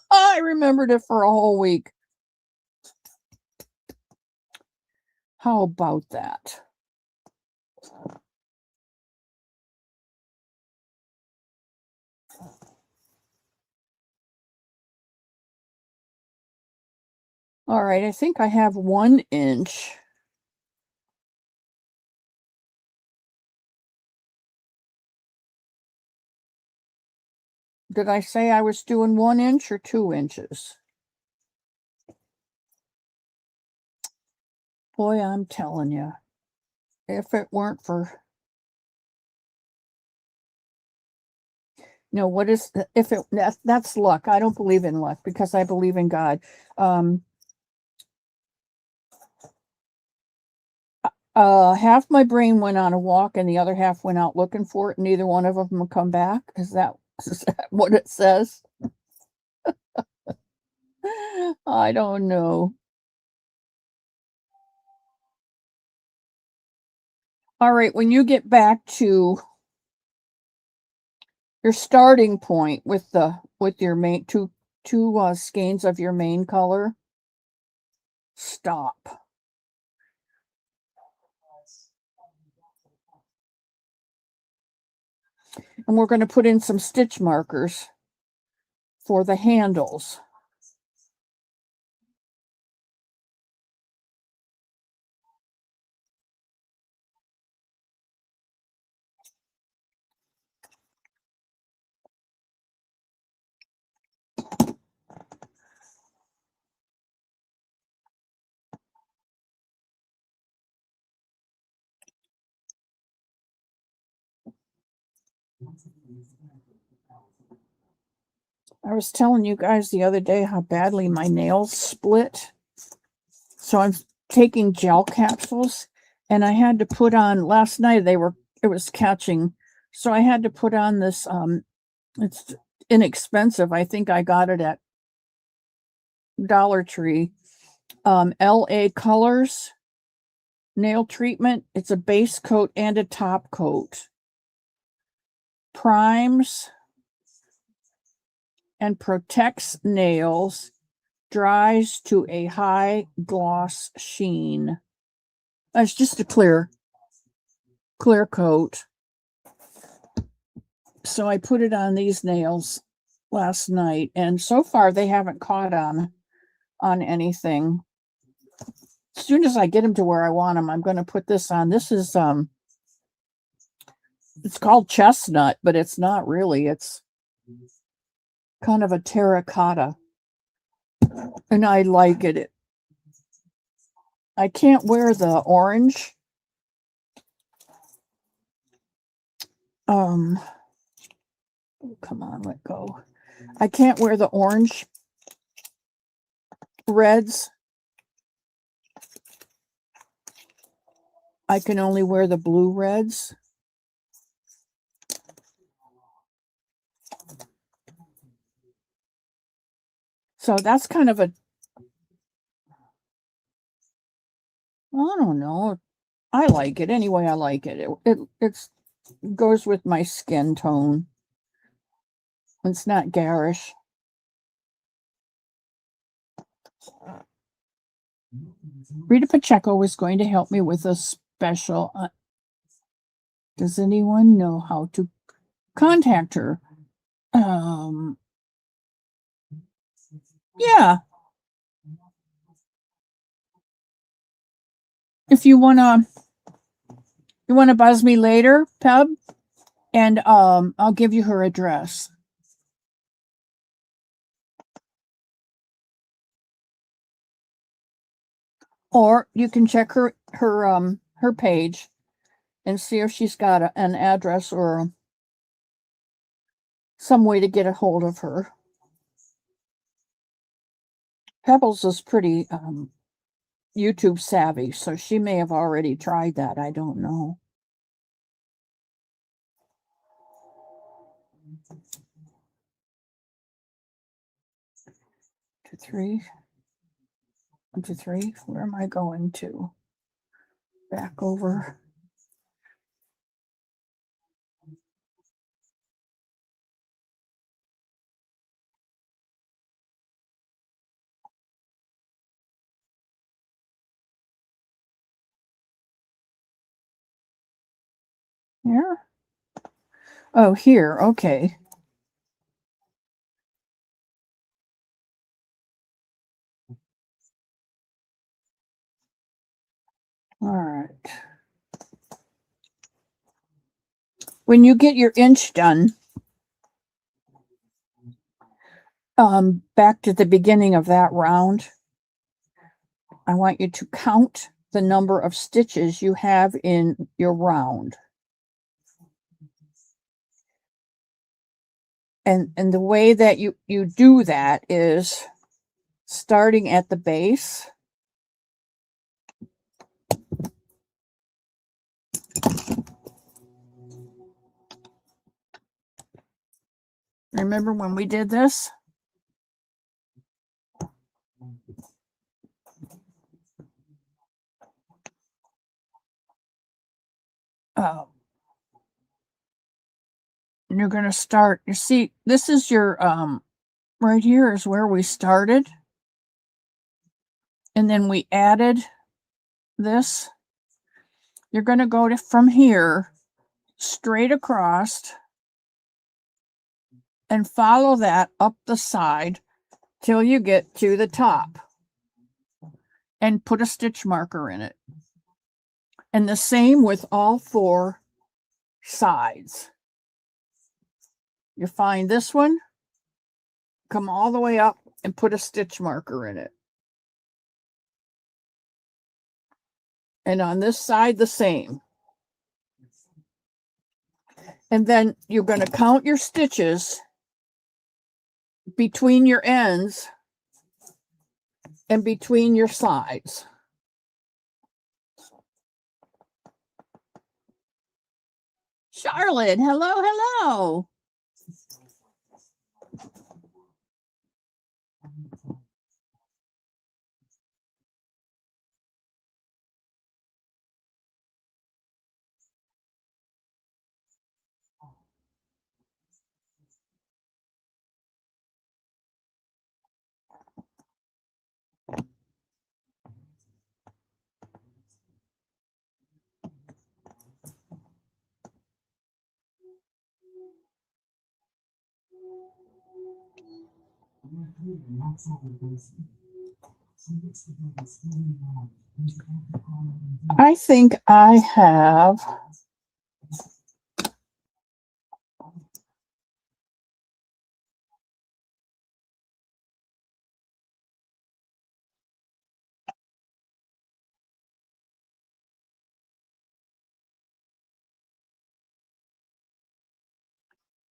I remembered it for a whole week. How about that? All right, I think I have 1 inch. Did I say I was doing 1 inch or 2 inches? Boy, I'm telling you, if it weren't for no, what is if it that's luck. I don't believe in luck because I believe in God. Half my brain went on a walk and the other half went out looking for it. Neither one of them will come back. Is that what it says? I don't know. All right, when you get back to your starting point with your main two skeins of your main color, stop. And we're going to put in some stitch markers for the handles. I was telling you guys the other day how badly my nails split. So I'm taking gel capsules, and I had to put on last night. It was catching So I had to put on this, it's inexpensive. I think I got it at Dollar Tree. LA Colors nail treatment. It's a base coat and a top coat. Primes and protects nails, dries to a high gloss sheen. It's just a clear coat. So I put it on these nails last night, and so far they haven't caught on anything. As soon as I get them to where I want them, I'm going to put this on. This is it's called chestnut, but it's not really. It's kind of a terracotta, and I like it. I can't wear the orange. Oh, come on, let go. I can't wear the orange reds. I can only wear the blue reds. So that's kind of a, I don't know. I like it. Anyway, I like it. It goes with my skin tone. It's not garish. Rita Pacheco was going to help me with a special. Does anyone know how to contact her? Yeah. If you wanna buzz me later, Peb, and I'll give you her address. Or you can check her page and see if she's got an address or some way to get a hold of her. Pebbles is pretty YouTube savvy, so she may have already tried that. I don't know. Two, three. 1, 2, 3. Where am I going to? Back over. Here? Oh, here. Okay. All right. When you get your inch done, back to the beginning of that round, I want you to count the number of stitches you have in your round. And the way that you do that is starting at the base. Remember when we did this? And you're going to start, you see, this is your, right here is where we started. And then we added this. You're going to go from here straight across and follow that up the side till you get to the top and put a stitch marker in it. And the same with all 4 sides. You find this one, come all the way up and put a stitch marker in it. And on this side, the same. And then you're going to count your stitches between your ends and between your sides. Charlotte, hello, hello. I think I have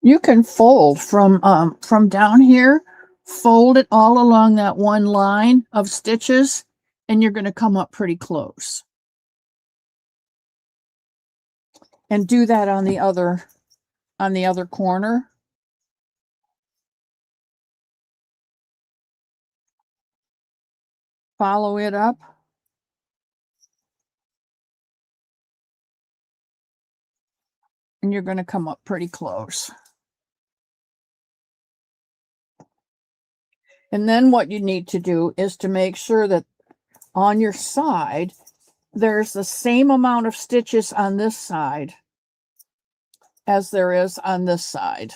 you can fold from down here, fold it all along that one line of stitches, and you're going to come up pretty close. And do that on the other corner. Follow it up. And you're going to come up pretty close. And then what you need to do is to make sure that on your side, there's the same amount of stitches on this side as there is on this side.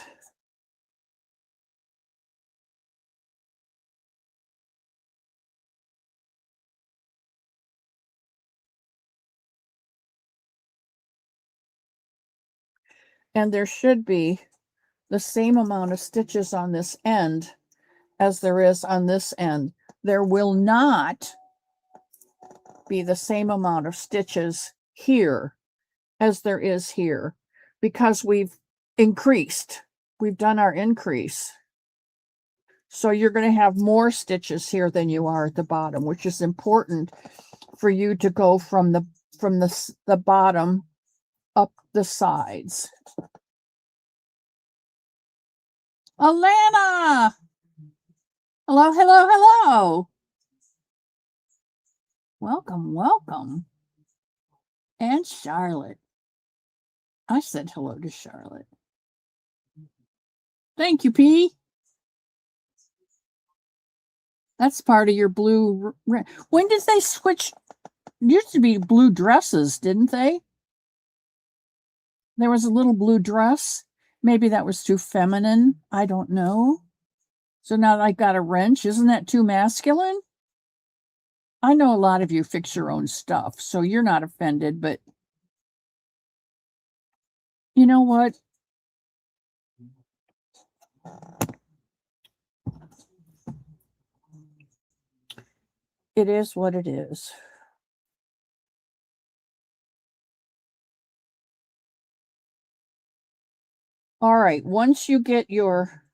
And there should be the same amount of stitches on this end as there is on this end. There will not be the same amount of stitches here as there is here because we've increased. We've done our increase. So you're going to have more stitches here than you are at the bottom, which is important for you to go from the bottom up the sides. Alana! Hello, hello, hello. Welcome, welcome. And Charlotte. I said hello to Charlotte. Thank you, P. That's part of your blue. When did they switch? Used to be blue dresses, didn't they? There was a little blue dress. Maybe that was too feminine. I don't know. So now I got a wrench. Isn't that too masculine? I know a lot of you fix your own stuff, so you're not offended, but you know what? It is what it is. All right, once you get your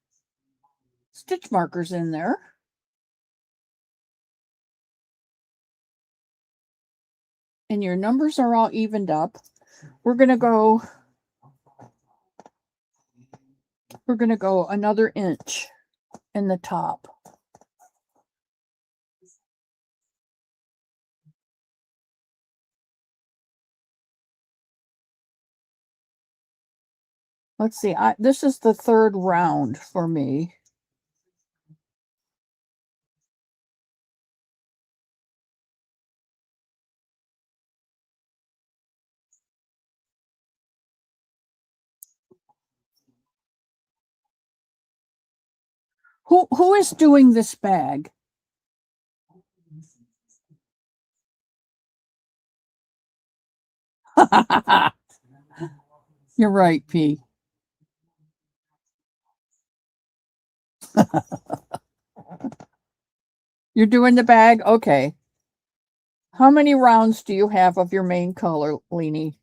stitch markers in there, and your numbers are all evened up, we're going to go another inch in the top. Let's see, this is the third round for me. Who is doing this bag? You're right, P. You're doing the bag? Okay. How many rounds do you have of your main color, Leanie?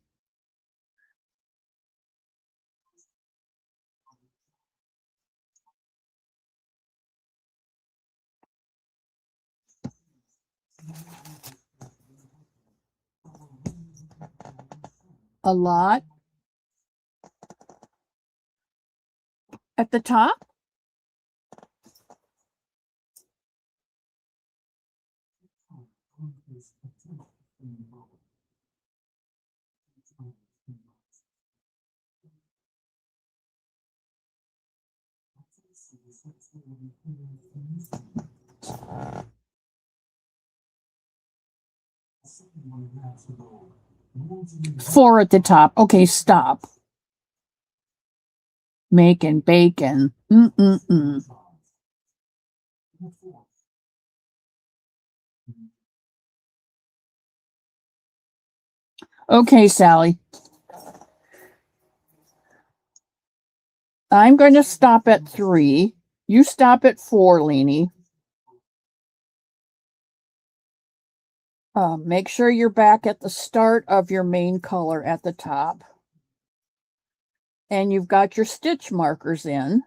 A lot. the top. Four at the top. Okay, stop. Making bacon. Okay, Sally. I'm going to stop at 3. You stop at 4, Leanie. Make sure you're back at the start of your main color at the top. And you've got your stitch markers in.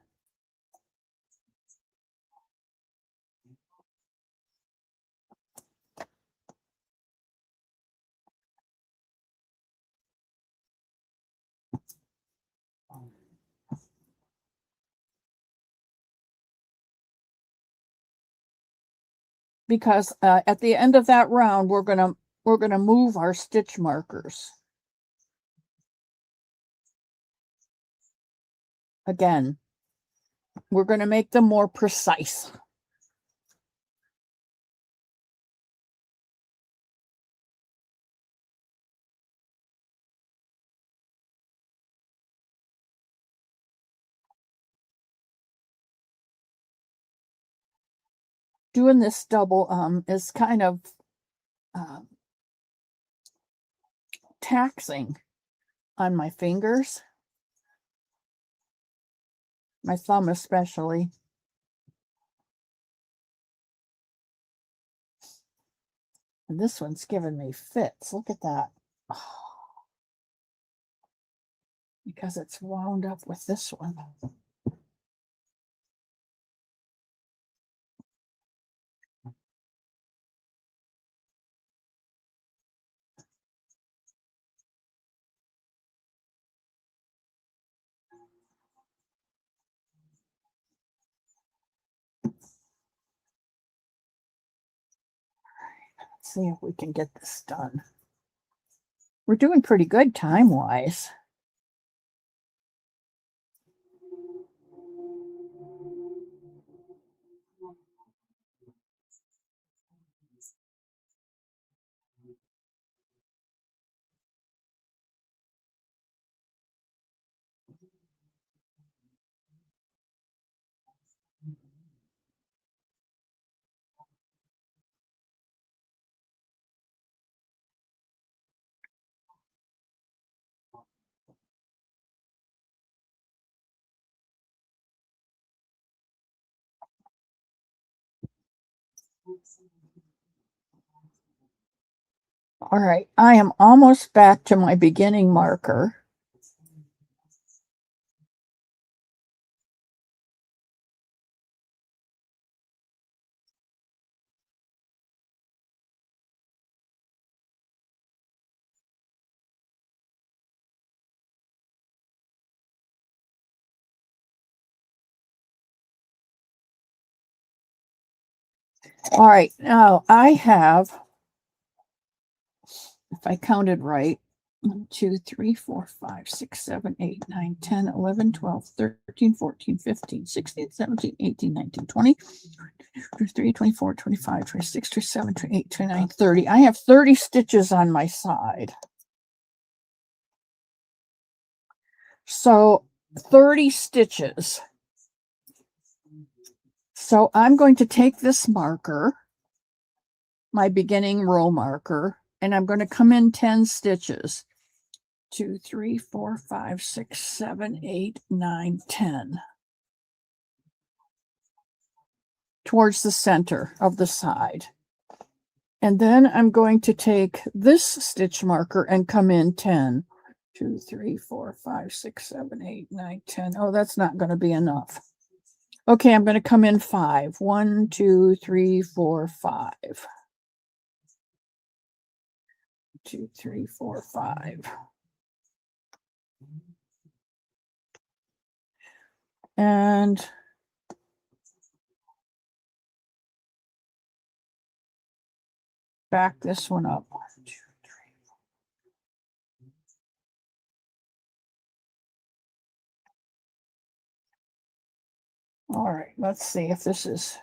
Because at the end of that round, we're gonna move our stitch markers. Again, we're going to make them more precise. Doing this double is kind of taxing on my fingers, my thumb especially. And this one's giving me fits. Look at that. Oh, because it's wound up with this one. Let's see if we can get this done. We're doing pretty good time-wise. All right, I am almost back to my beginning marker. All right, now I have, if I counted right, 1, 2, 3, 4, 5, 6, 7, 8, 9, 10, 11, 12, 13, 14, 15, 16, 17, 18, 19, 20, 23, 24, 25, 26, 27, 28, 29, 30. I have 30 stitches on my side. So 30 stitches. So I'm going to take this marker, my beginning row marker, and I'm going to come in 10 stitches. 2, 3, 4, 5, 6, 7, 8, 9, 10. Towards the center of the side. And then I'm going to take this stitch marker and come in 10. 2, 3, 4, 5, 6, 7, 8, 9, 10. Oh, that's not going to be enough. Okay, I'm going to come in 5. 1, 2, 3, 4, 5. 2, 3, 4, 5. And back this one up. 1, 2, 3. All right, let's see if this is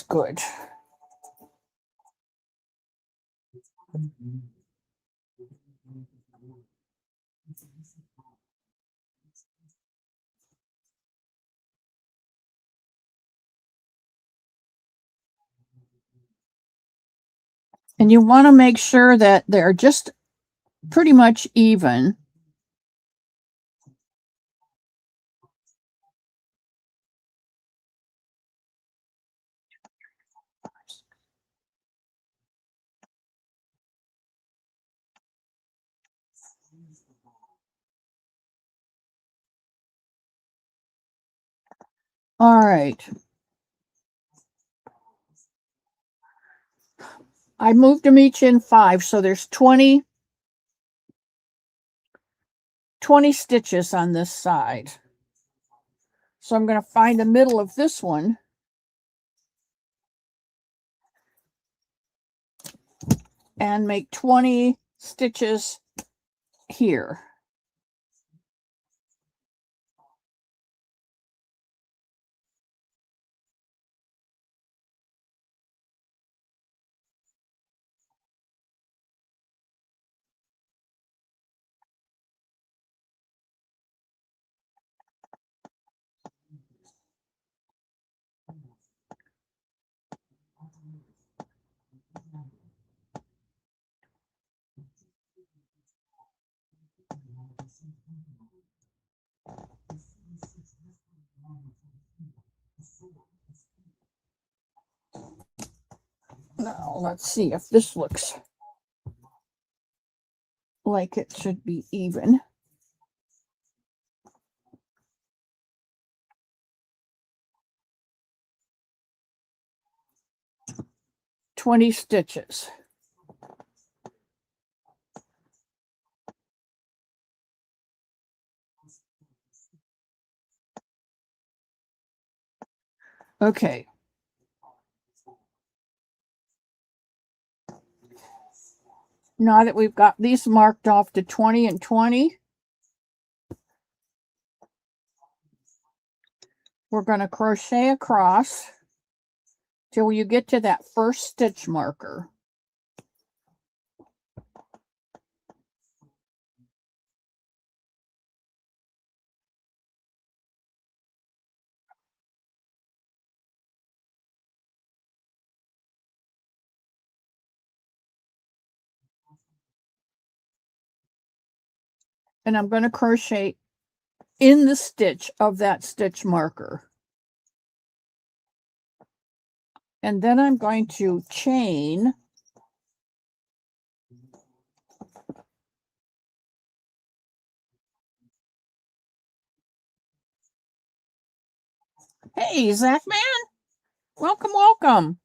good. And you want to make sure that they're just pretty much even. All right. I moved them each in 5, so there's 20 stitches on this side. So I'm going to find the middle of this one. And make 20 stitches here. Now let's see if this looks like it should be even. $20 stitches. Okay. Now that we've got these marked off to 20 and 20, we're going to crochet across till you get to that first stitch marker. And I'm going to crochet in the stitch of that stitch marker. And then I'm going to chain Hey, Zach Man. Welcome, welcome.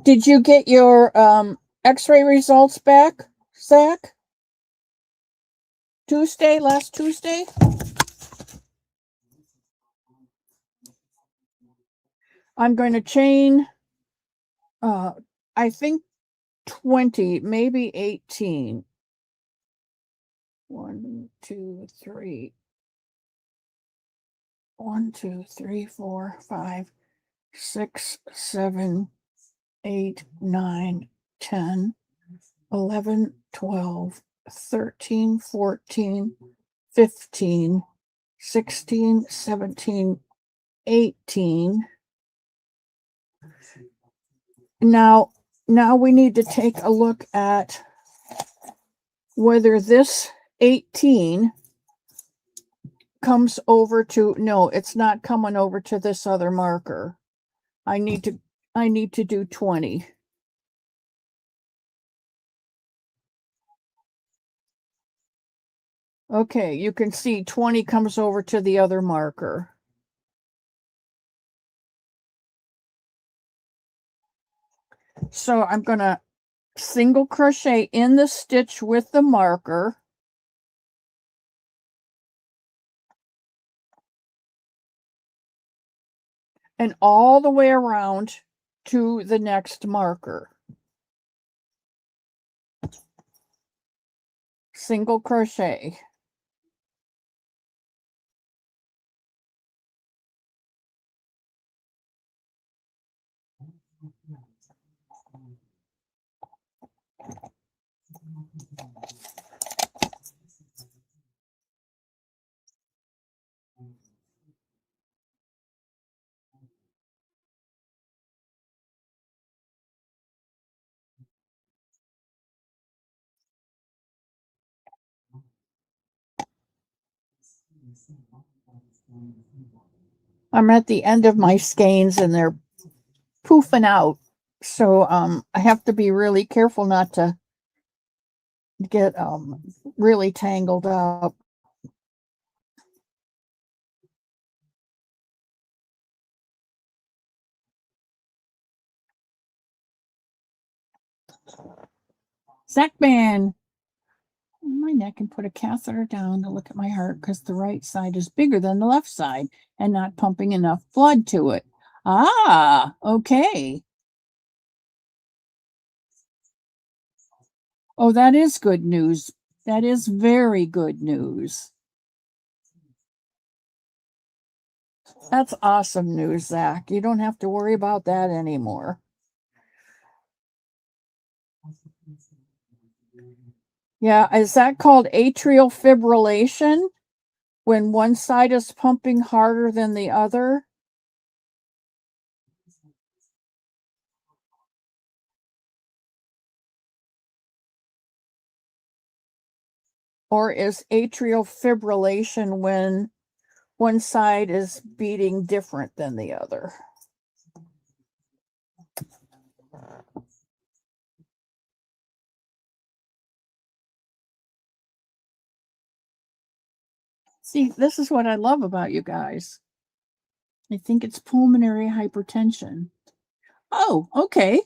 Did you get your x-ray results back, Zach? Last Tuesday? I'm going to chain, I think 20, maybe 18. 1, 2, 3. 1, 2, 3, 4, 5, 6, 7, 8, 9, 10, 11, 12, 13, 14, 15, 16, 17, 18. Now we need to take a look at whether this 18 comes over to, no, it's not coming over to this other marker. I need to do 20. Okay, you can see 20 comes over to the other marker. So I'm going to single crochet in the stitch with the marker. And all the way around to the next marker. Single crochet. I'm at the end of my skeins and they're poofing out. So I have to be really careful not to get really tangled up. Zachman, my neck and put a catheter down to look at my heart because the right side is bigger than the left side and not pumping enough blood to it. Ah, okay. Oh, that is good news. That is very good news. That's awesome news, Zach. You don't have to worry about that anymore. Yeah, is that called atrial fibrillation? When one side is pumping harder than the other? Or is atrial fibrillation when one side is beating different than the other? See, this is what I love about you guys. I think it's pulmonary hypertension. Oh, okay.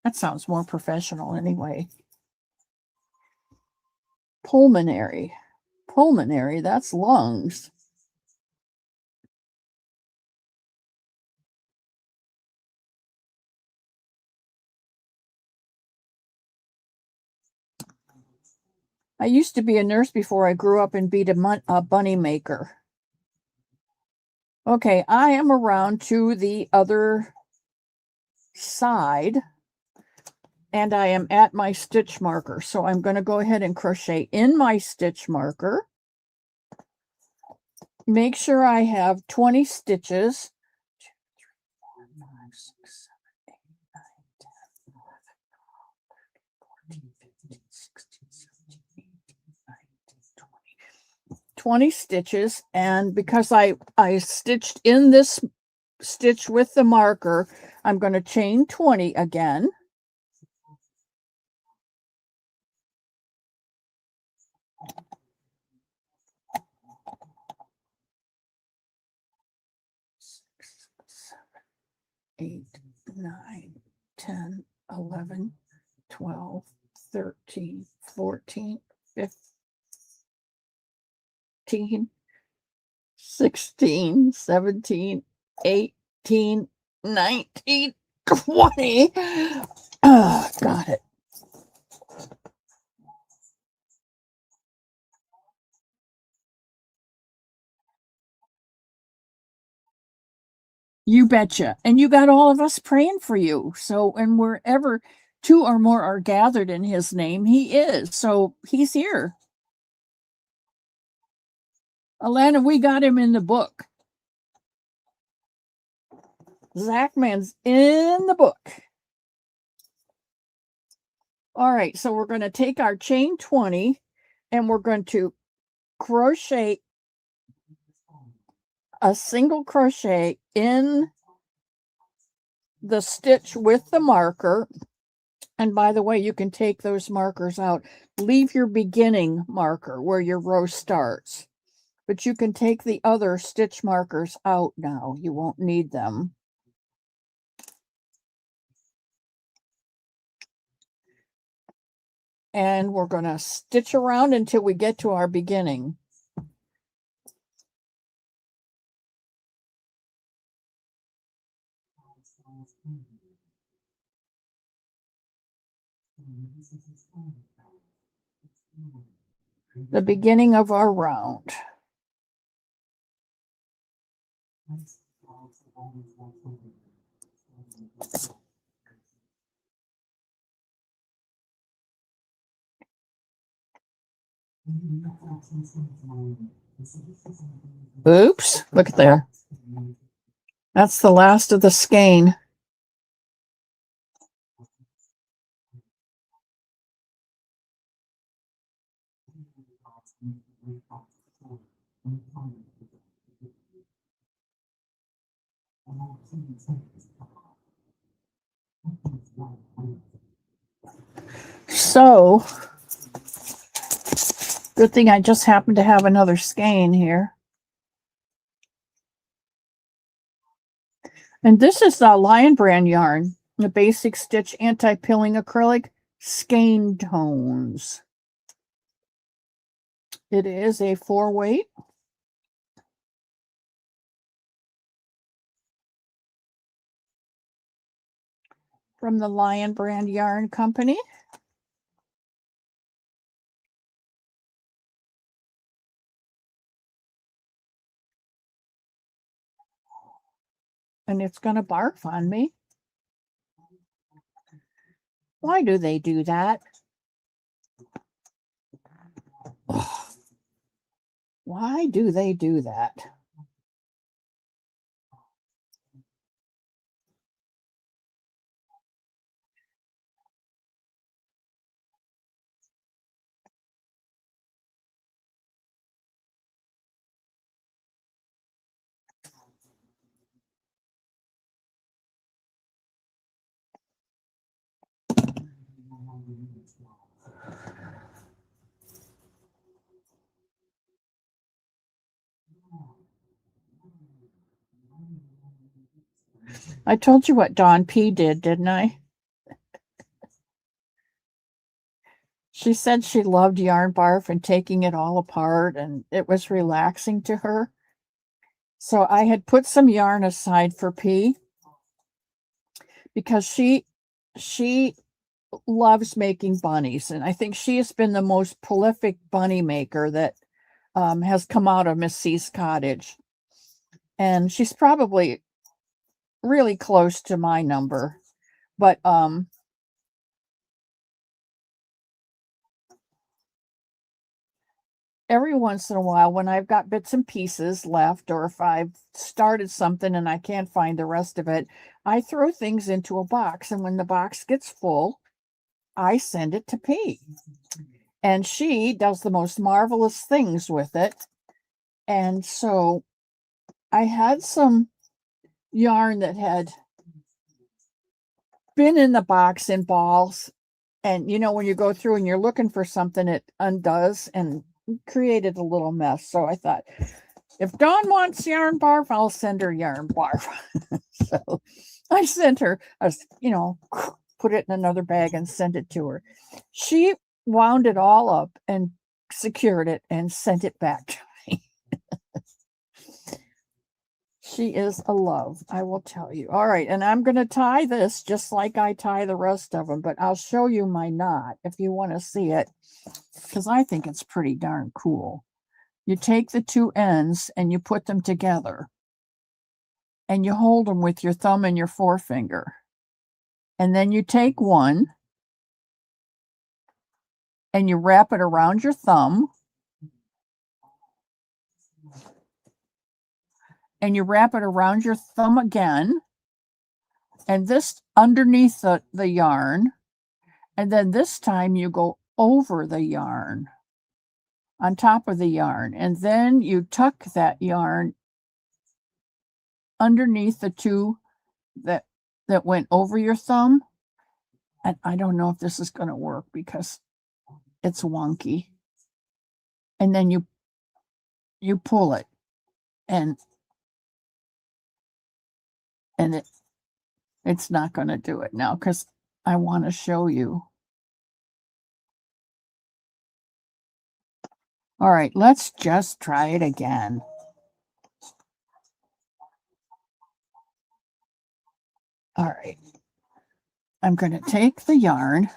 That sounds more professional anyway. Pulmonary. Pulmonary, that's lungs. I used to be a nurse before I grew up and be a bunny maker. Okay, I am around to the other side and I am at my stitch marker. So I'm going to go ahead and crochet in my stitch marker. Make sure I have 20 stitches. 20 stitches, and because I stitched in this stitch with the marker, I'm going to chain 20 again. Six, 7, 8, 9, 10, 11, 12, 13, 14, 15, 16, 17, 18, 19, 20. Got it. You betcha. And you got all of us praying for you. So, and wherever two or more are gathered in his name, he is. So he's here. Alana, we got him in the book. Zachman's in the book. All right, so we're going to take our chain 20 and we're going to crochet a single crochet in the stitch with the marker. And by the way, you can take those markers out. Leave your beginning marker where your row starts. But you can take the other stitch markers out now. You won't need them. and we're going to stitch around until we get to our beginning. The beginning of our round. Oops, look at there. That's the last of the skein. So, good thing I just happened to have another skein here. And this is the Lion Brand yarn, the Basic Stitch Anti-Pilling Acrylic Skein Tones. It is a 4-weight. From the Lion Brand Yarn Company. And it's going to barf on me. Why do they do that? Why do they do that? I told you what Dawn P did, didn't I? She said she loved yarn barf and taking it all apart, and it was relaxing to her. So I had put some yarn aside for P because she loves making bunnies, and I think she has been the most prolific bunny maker that has come out of Miss C's cottage. And she's probably really close to my number. But every once in a while, when I've got bits and pieces left, or if I've started something and I can't find the rest of it, I throw things into a box. And when the box gets full, I send it to P. And she does the most marvelous things with it. And so I had some yarn that had been in the box in balls. And, you know, when you go through and you're looking for something, it undoes and created a little mess. So I thought, if Dawn wants yarn barf, I'll send her yarn barf. So I sent her, put it in another bag and sent it to her. She wound it all up and secured it and sent it back to me. She is a love, I will tell you. All right, and I'm going to tie this just like I tie the rest of them, but I'll show you my knot if you want to see it, because I think it's pretty darn cool. You take the two ends and you put them together, and you hold them with your thumb and your forefinger. And then you take one and you wrap it around your thumb, and you wrap it around your thumb again, and this underneath the yarn, and then this time you go over the yarn, on top of the yarn, and then you tuck that yarn underneath the two that went over your thumb. And I don't know if this is going to work because it's wonky. And then you pull it, and it's not going to do it now because I want to show you. All right, let's just try it again. All right. I'm going to take the yarn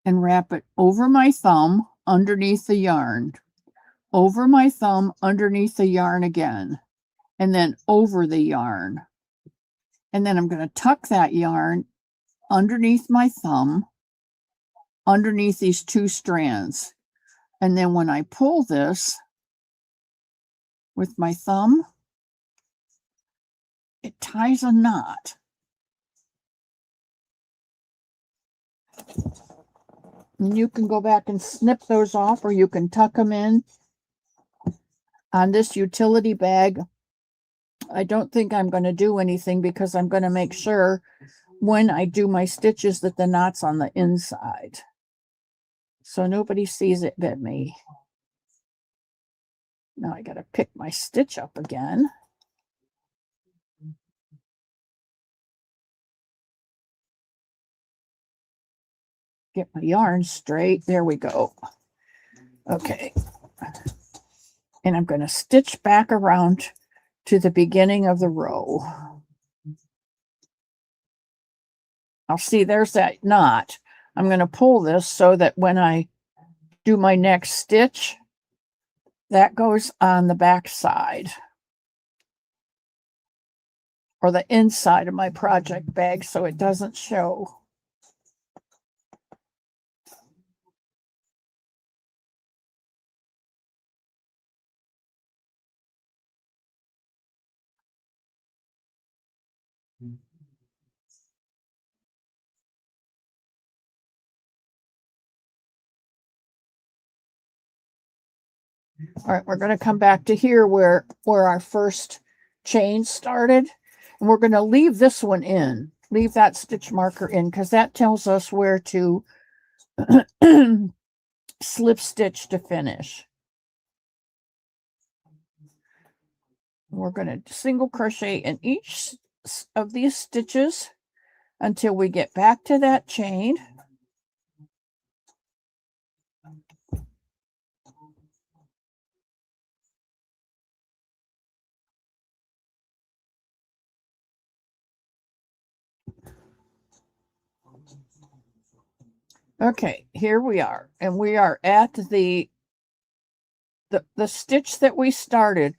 and wrap it over my thumb underneath the yarn, over my thumb underneath the yarn again, and then over the yarn. And then I'm going to tuck that yarn underneath my thumb, underneath these two strands. And then when I pull this with my thumb, it ties a knot. And you can go back and snip those off, or you can tuck them in on this utility bag. I don't think I'm going to do anything because I'm going to make sure when I do my stitches that the knot's on the inside, so nobody sees it but me. Now I got to pick my stitch up again. Get my yarn straight. There we go. Okay. And I'm going to stitch back around to the beginning of the row. I'll see there's that knot. I'm going to pull this so that when I do my next stitch, that goes on the back side or the inside of my project bag so it doesn't show. All right, we're going to come back to here where our first chain started. And we're going to leave this one in. Leave that stitch marker in because that tells us where to slip stitch to finish. We're going to single crochet in each of these stitches until we get back to that chain. Okay, here we are, and we are at the stitch that we started.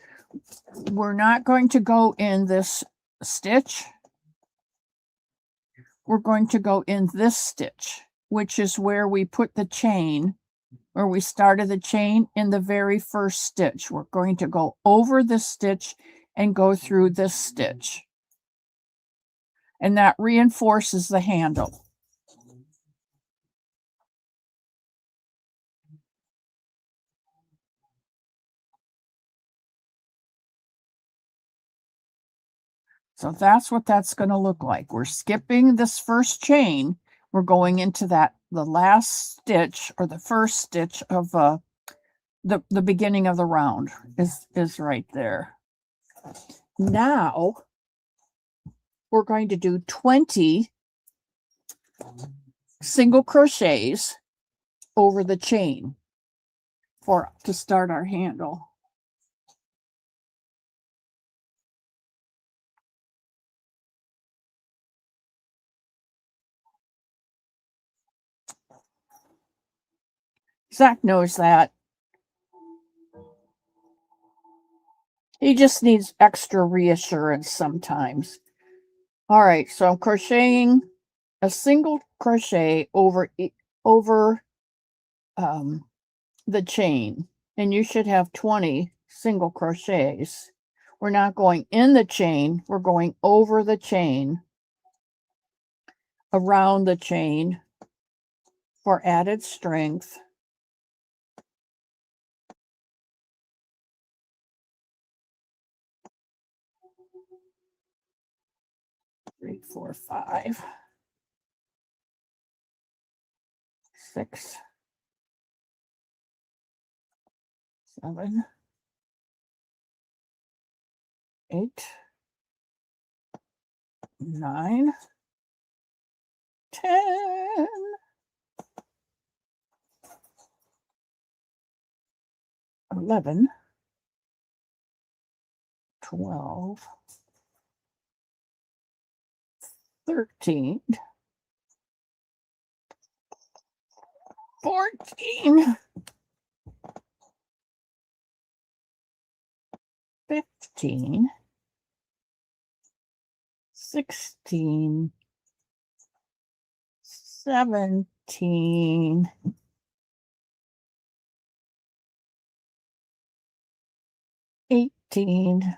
We're not going to go in this stitch. We're going to go in this stitch, which is where we put the chain, where we started the chain in the very first stitch. We're going to go over this stitch and go through this stitch. And that reinforces the handle. So that's what that's going to look like. We're skipping this first chain. We're going into the last stitch or the first stitch of the beginning of the round is right there. Now we're going to do 20 single crochets over the chain to start our handle. Zach knows that. He just needs extra reassurance sometimes. All right, so I'm crocheting a single crochet over the chain, and you should have 20 single crochets. We're not going in the chain, we're going over the chain, around the chain for added strength. Three, four, 5, 6, 7, 8, 9, 10, 11, 12, 13, 14, 15, 16, 17, 18,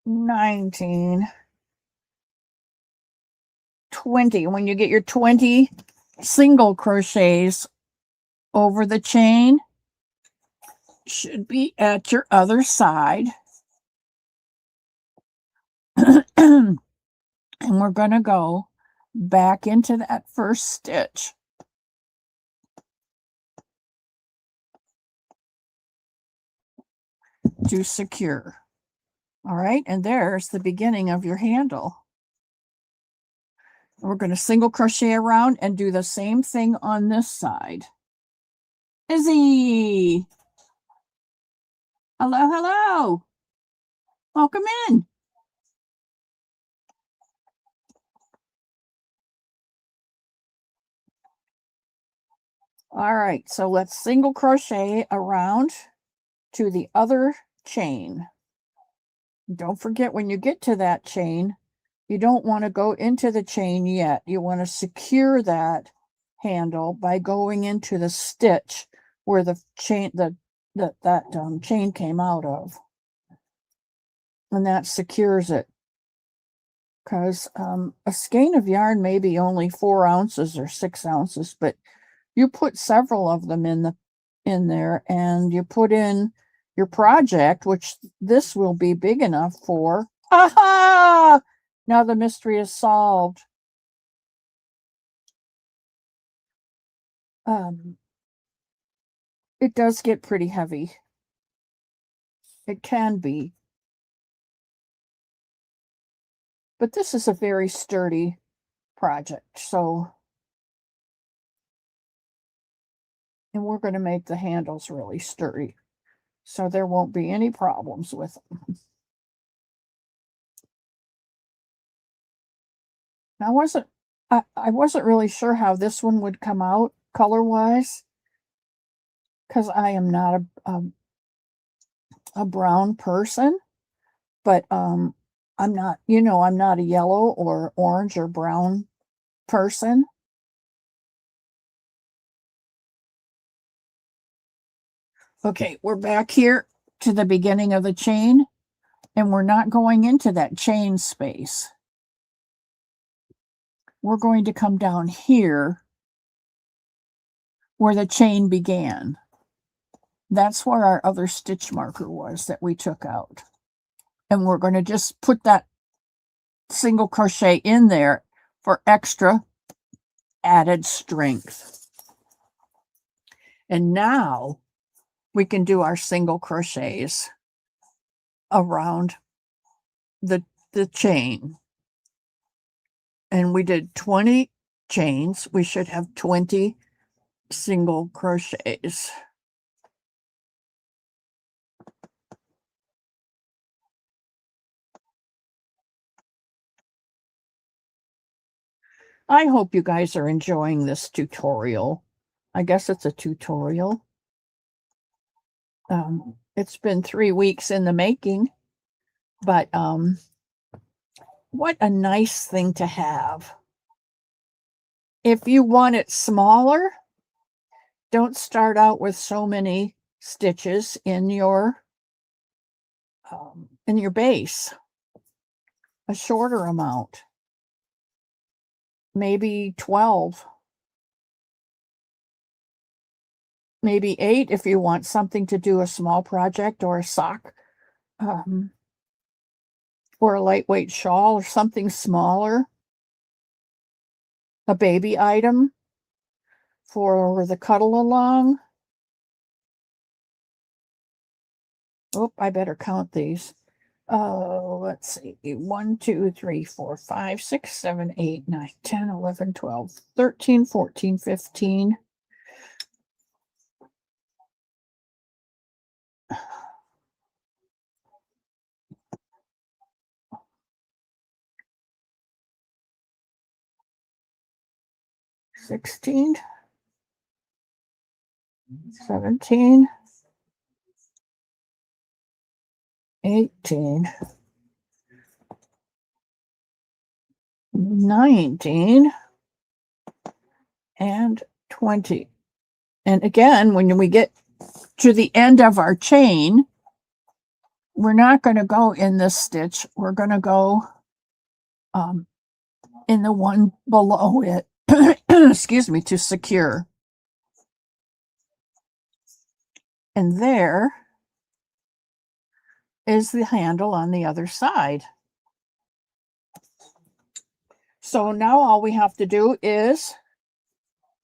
19, 20. When you get your 20 single crochets over the chain, should be at your other side. And we're going to go back into that first stitch. To secure. All right, and there's the beginning of your handle. We're going to single crochet around and do the same thing on this side. Izzy! Hello, hello! Welcome in. All right, so let's single crochet around to the other chain. Don't forget, when you get to that chain, you don't want to go into the chain yet. You want to secure that handle by going into the stitch where the chain chain came out of, and that secures it. Because a skein of yarn may be only 4 ounces or 6 ounces, but you put several of them in there, and you put in your project, which this will be big enough for. Aha! Now the mystery is solved. It does get pretty heavy. It can be. But this is a very sturdy project, so. And we're going to make the handles really sturdy, so there won't be any problems with them. Now, I wasn't really sure how this one would come out color-wise, because I am not a brown person, but I'm not, I'm not a yellow or orange or brown person. Okay, we're back here to the beginning of the chain, and we're not going into that chain space. We're going to come down here where the chain began. That's where our other stitch marker was that we took out. And we're going to just put that single crochet in there for extra added strength. And now we can do our single crochets around the chain. And we did 20 chains. We should have 20 single crochets. I hope you guys are enjoying this tutorial. I guess it's a tutorial. It's been 3 weeks in the making, but what a nice thing to have. If you want it smaller, don't start out with so many stitches in your base. A shorter amount, maybe 12, maybe 8 if you want something to do a small project or a sock, or a lightweight shawl or something smaller, a baby item for the cuddle along. Oh, I better count these. Let's see. 1, 2, 3, 4, 5, 6, 7, 8, 9, 10, 11, 12, 13, 14, 15. 16, 17, 18, 19, and 20. And again, when we get to the end of our chain, we're not going to go in this stitch. We're going to go in the one below it, excuse me, to secure. And there is the handle on the other side. So now all we have to do is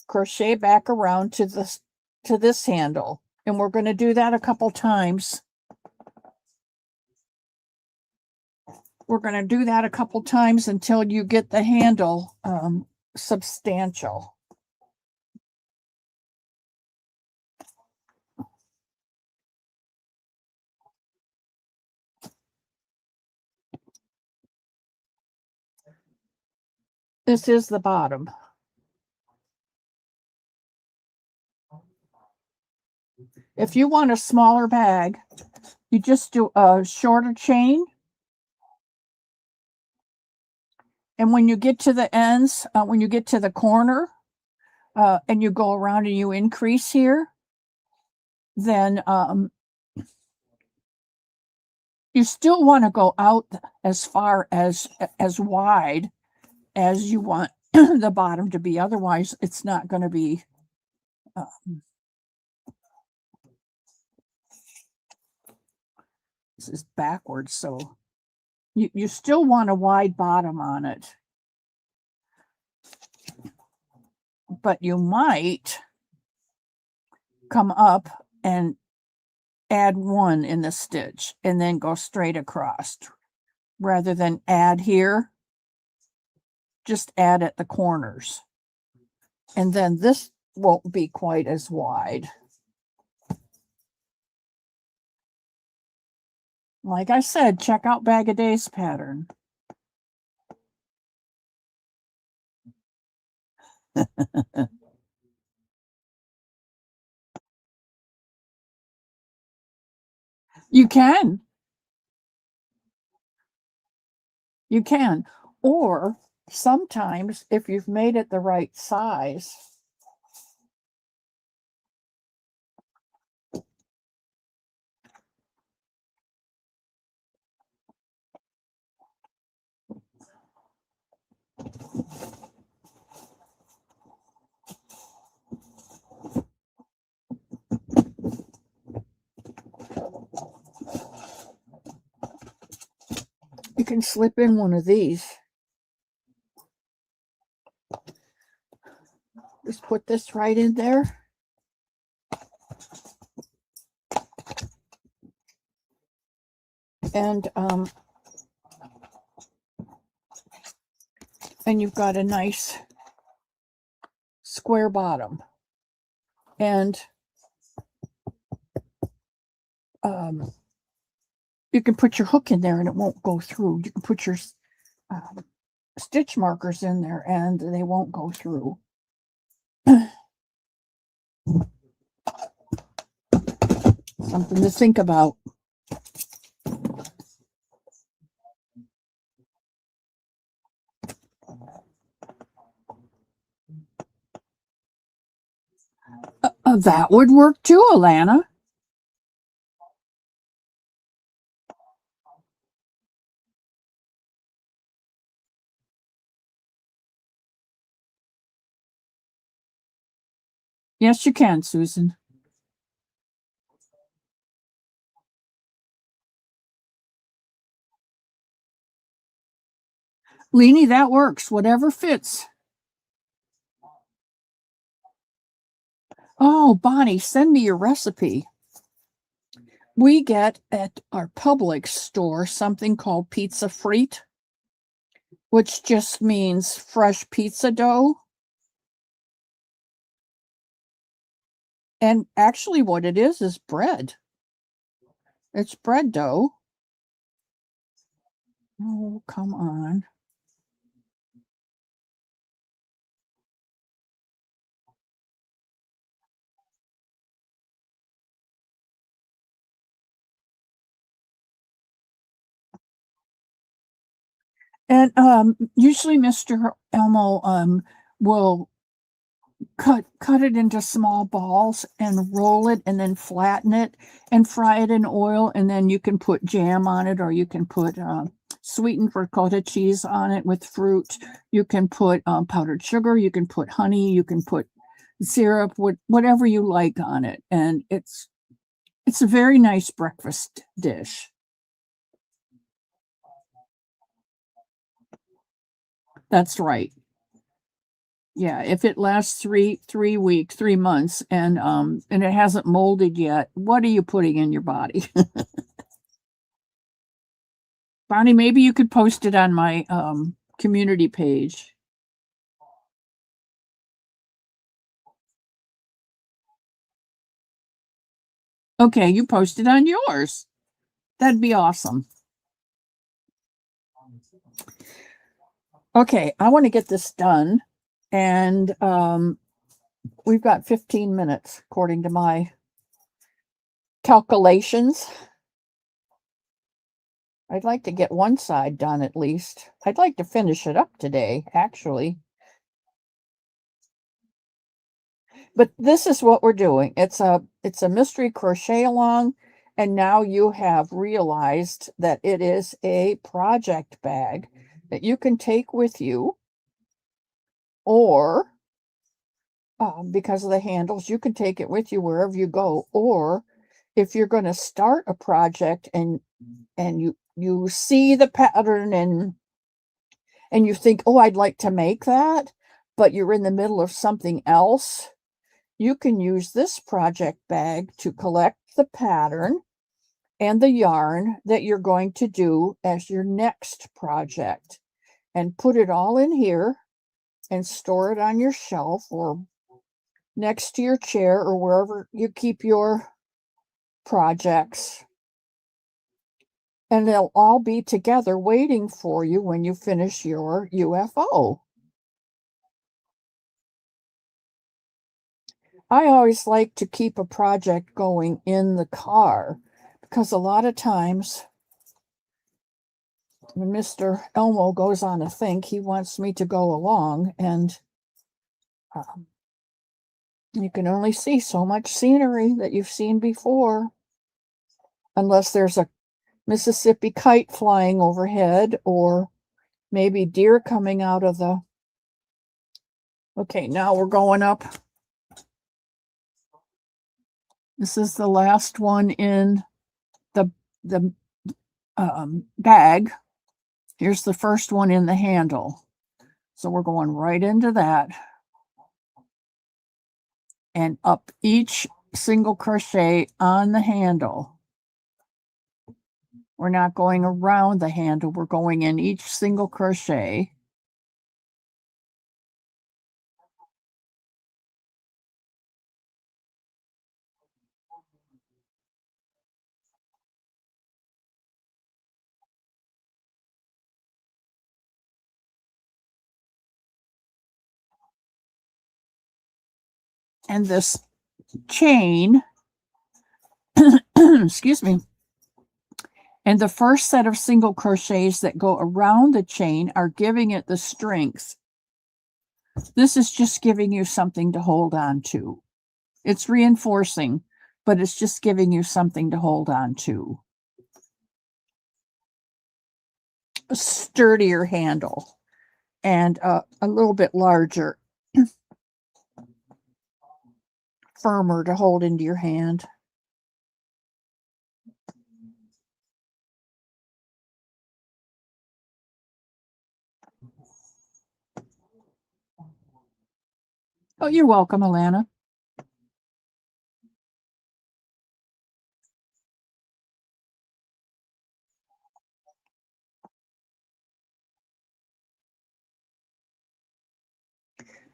crochet back around to this handle, and we're going to do that a couple times. We're going to do that a couple times until you get the handle substantial. This is the bottom. If you want a smaller bag, you just do a shorter chain. And when you get to the ends, when you get to the corner, and you go around and you increase here, then you still want to go out as far as wide as you want the bottom to be. Otherwise, it's not going to be this is backwards, so you still want a wide bottom on it. But you might come up and add one in the stitch and then go straight across. Rather than add here, just add at the corners. And then this won't be quite as wide. Like I said, check out Bag of Days pattern. You can. You can. Or sometimes, if you've made it the right size, you can slip in one of these. Just put this right in there. And you've got a nice square bottom. And you can put your hook in there and it won't go through. You can put your stitch markers in there and they won't go through. Something to think about. That would work too, Alana. Yes, you can, Susan. Leanie, that works. Whatever fits. Oh, Bonnie, send me your recipe. We get at our Publix store something called pizza frite, which just means fresh pizza dough. And actually what it is bread. It's bread dough. Oh, come on. And usually Mr. Elmo will cut it into small balls and roll it and then flatten it and fry it in oil, and then you can put jam on it, or you can put sweetened ricotta cheese on it with fruit. You can put powdered sugar, you can put honey, you can put syrup, whatever you like on it, and it's a very nice breakfast dish. That's right. Yeah, if it lasts 3 months and it hasn't molded yet, what are you putting in your body? Bonnie, maybe you could post it on my community page. Okay, you post it on yours. That'd be awesome. Okay, I want to get this done, and we've got 15 minutes according to my calculations. I'd like to get one side done at least. I'd like to finish it up today, actually. But this is what we're doing. It's a mystery crochet along, and now you have realized that it is a project bag that you can take with you, or because of the handles, you can take it with you wherever you go. Or if you're going to start a project and you see the pattern and you think, oh, I'd like to make that, but you're in the middle of something else, you can use this project bag to collect the pattern and the yarn that you're going to do as your next project, and put it all in here and store it on your shelf or next to your chair or wherever you keep your projects. And they'll all be together waiting for you when you finish your UFO. I always like to keep a project going in the car, because a lot of times when Mr. Elmo goes on a think, he wants me to go along, and you can only see so much scenery that you've seen before, unless there's a Mississippi kite flying overhead, or maybe deer coming out of the... Okay, now we're going up. This is the last one in the bag. Here's the first one in the handle. So we're going right into that and up each single crochet on the handle. We're not going around the handle, we're going in each single crochet. And this chain, excuse me, and the first set of single crochets that go around the chain are giving it the strength. This is just giving you something to hold on to. It's reinforcing, but it's just giving you something to hold on to. A sturdier handle and a little bit larger, firmer to hold into your hand. Oh, you're welcome, Alana.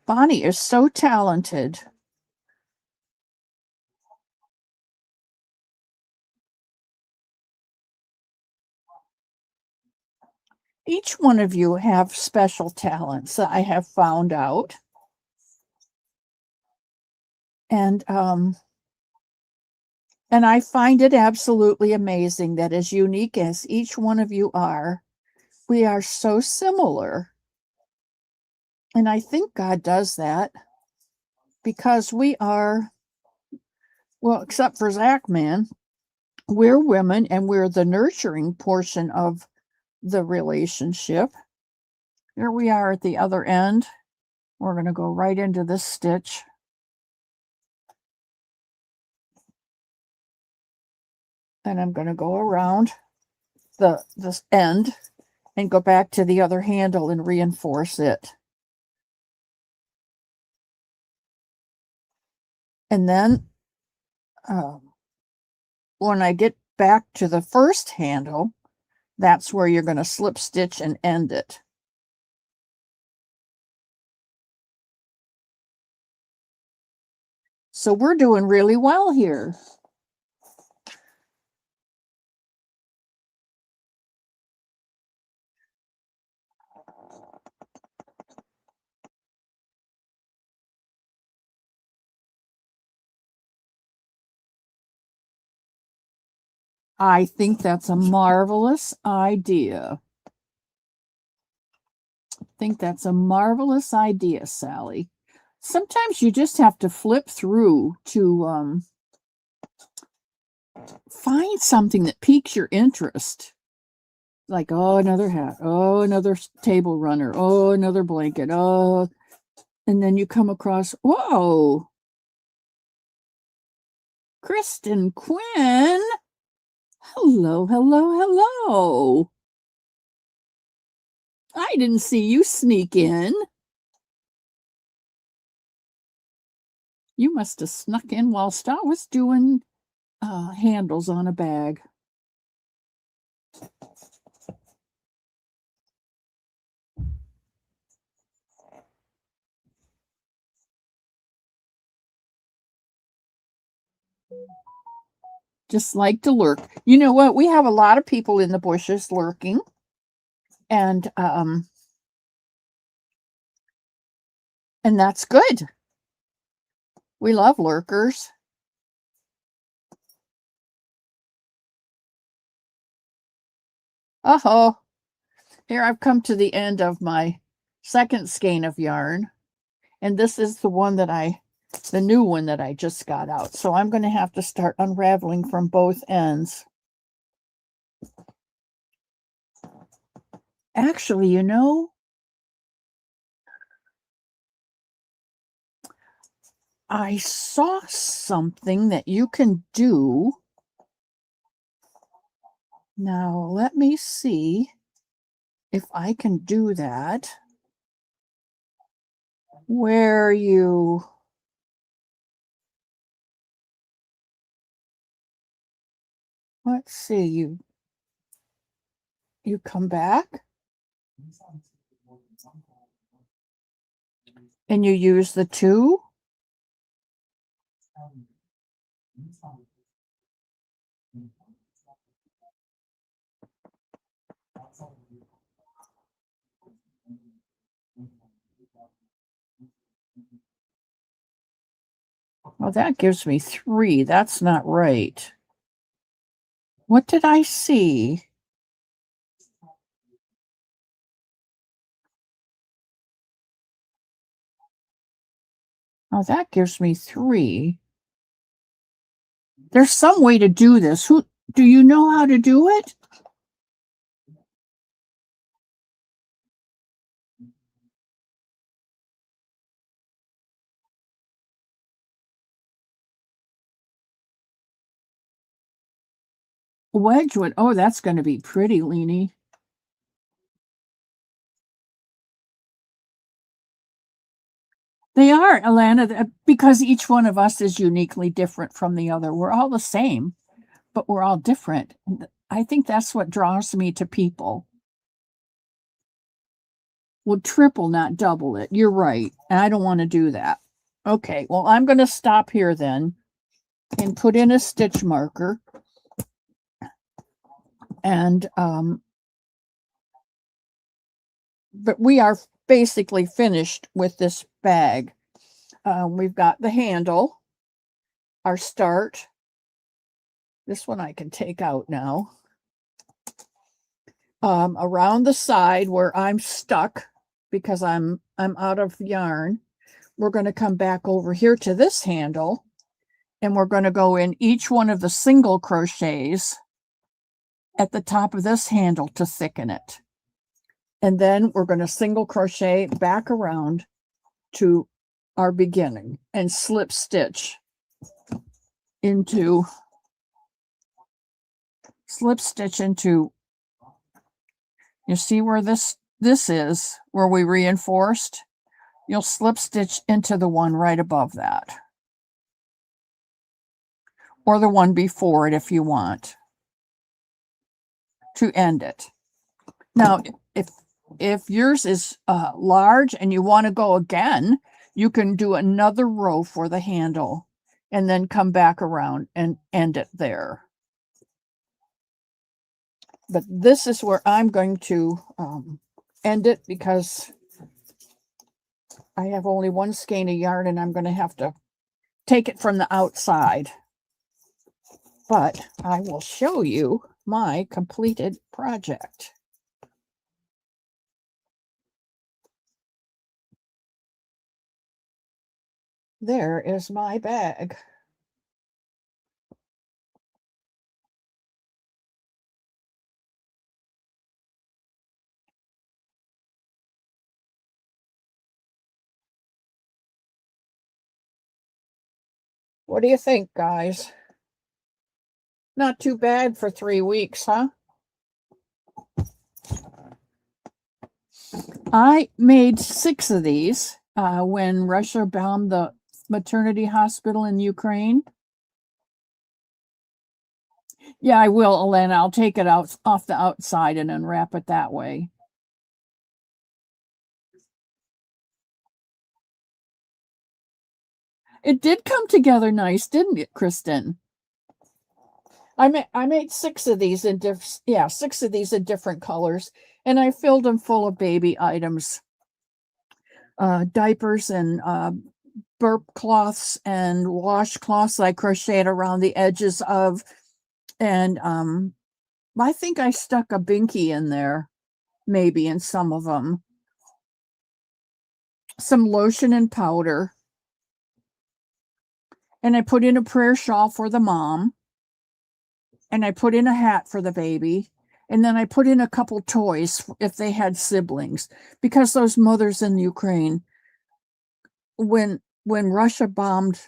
Bonnie is so talented. Each one of you have special talents that I have found out. And I find it absolutely amazing that, as unique as each one of you are, we are so similar. And I think God does that because we are, well, except for Zach, man, we're women and we're the nurturing portion of the relationship. Here we are at the other end. We're going to go right into this stitch. And I'm going to go around this end and go back to the other handle and reinforce it. And then when I get back to the first handle, that's where you're going to slip stitch and end it. So we're doing really well here. I think that's a marvelous idea. I think that's a marvelous idea, Sally. Sometimes you just have to flip through to find something that piques your interest. Like, oh, another hat. Oh, another table runner. Oh, another blanket. Oh, and then you come across, whoa, Kristen Quinn. Hello, hello, hello. I didn't see you sneak in. You must have snuck in whilst I was doing handles on a bag. Just like to lurk. You know what? We have a lot of people in the bushes lurking. And that's good. We love lurkers. Uh-oh. Here I've come to the end of my second skein of yarn. And this is the one that the new one that I just got out. So I'm going to have to start unraveling from both ends. Actually, you know, I saw something that you can do. Now, let me see if I can do that. Where you... Let's see, you come back and you use the two. Well, that gives me 3. That's not right. What did I see? Oh, that gives me 3. There's some way to do this. Do you know how to do it? Wedgwood. Oh, that's going to be pretty, Leanie. They are, Alana, because each one of us is uniquely different from the other. We're all the same, but we're all different. I think that's what draws me to people. Well, triple, not double it. You're right. And I don't want to do that. Okay, well, I'm going to stop here then and put in a stitch marker. And, but we are basically finished with this bag. We've got the handle, our start. This one I can take out now. around the side where I'm stuck because I'm out of yarn. We're going to come back over here to this handle, and we're going to go in each one of the single crochets at the top of this handle to thicken it. And then we're going to single crochet back around to our beginning and slip stitch into you see where this is where we reinforced. You'll slip stitch into the one right above that, or the one before it if you want to end it. Now, if yours is large and you want to go again, you can do another row for the handle and then come back around and end it there. But this is where I'm going to end it because I have only one skein of yarn and I'm going to have to take it from the outside. But I will show you my completed project. There is my bag. What do you think, guys? Not too bad for 3 weeks, huh? I made 6 of these when Russia bombed the maternity hospital in Ukraine. Yeah, I will, Elena. I'll take it out off the outside and unwrap it that way. It did come together nice, didn't it, Kristen? I made 6 of these in 6 of these in different colors, and I filled them full of baby items, diapers and burp cloths and washcloths I crocheted around the edges of, and I think I stuck a binky in there, maybe in some of them. Some lotion and powder. And I put in a prayer shawl for the mom. And I put in a hat for the baby. And then I put in a couple toys if they had siblings. Because those mothers in Ukraine, when Russia bombed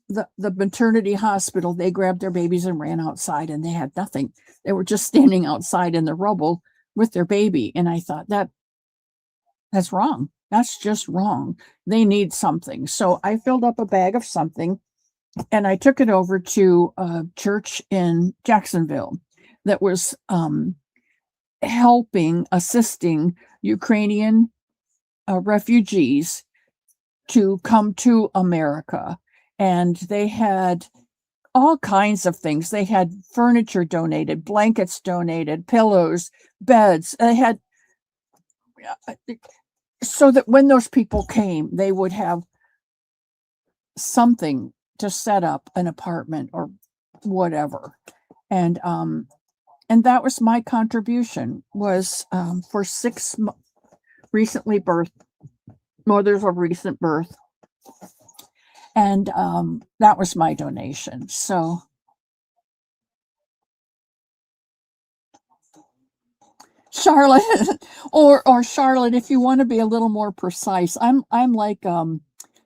the maternity hospital, they grabbed their babies and ran outside and they had nothing. They were just standing outside in the rubble with their baby. And I thought that's wrong. That's just wrong. They need something. So I filled up a bag of something and I took it over to a church in Jacksonville that was assisting Ukrainian refugees to come to America. And they had all kinds of things. They had furniture donated, blankets donated, pillows, beds. They had, so that when those people came, they would have something to set up an apartment or whatever. And that was my contribution, was for 6 recently birthed mothers of recent birth. And that was my donation. So Charlotte, or Charlotte, if you want to be a little more precise, I'm like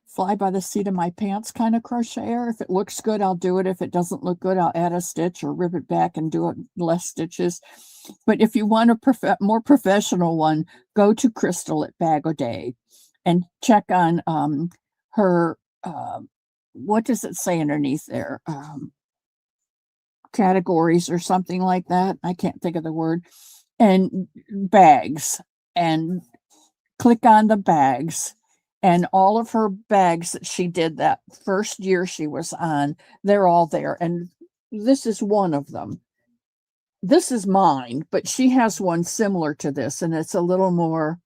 fly by the seat of my pants kind of crocheter. If it looks good, I'll do it. If it doesn't look good, I'll add a stitch or rip it back and do it less stitches. But if you want a more professional one, go to Crystal at Bag O' Day and check on her, what does it say underneath there? Categories or something like that. I can't think of the word. And bags, and click on the bags, and all of her bags that she did that first year she was on, they're all there. And this is one of them. This is mine, but she has one similar to this, and it's a little more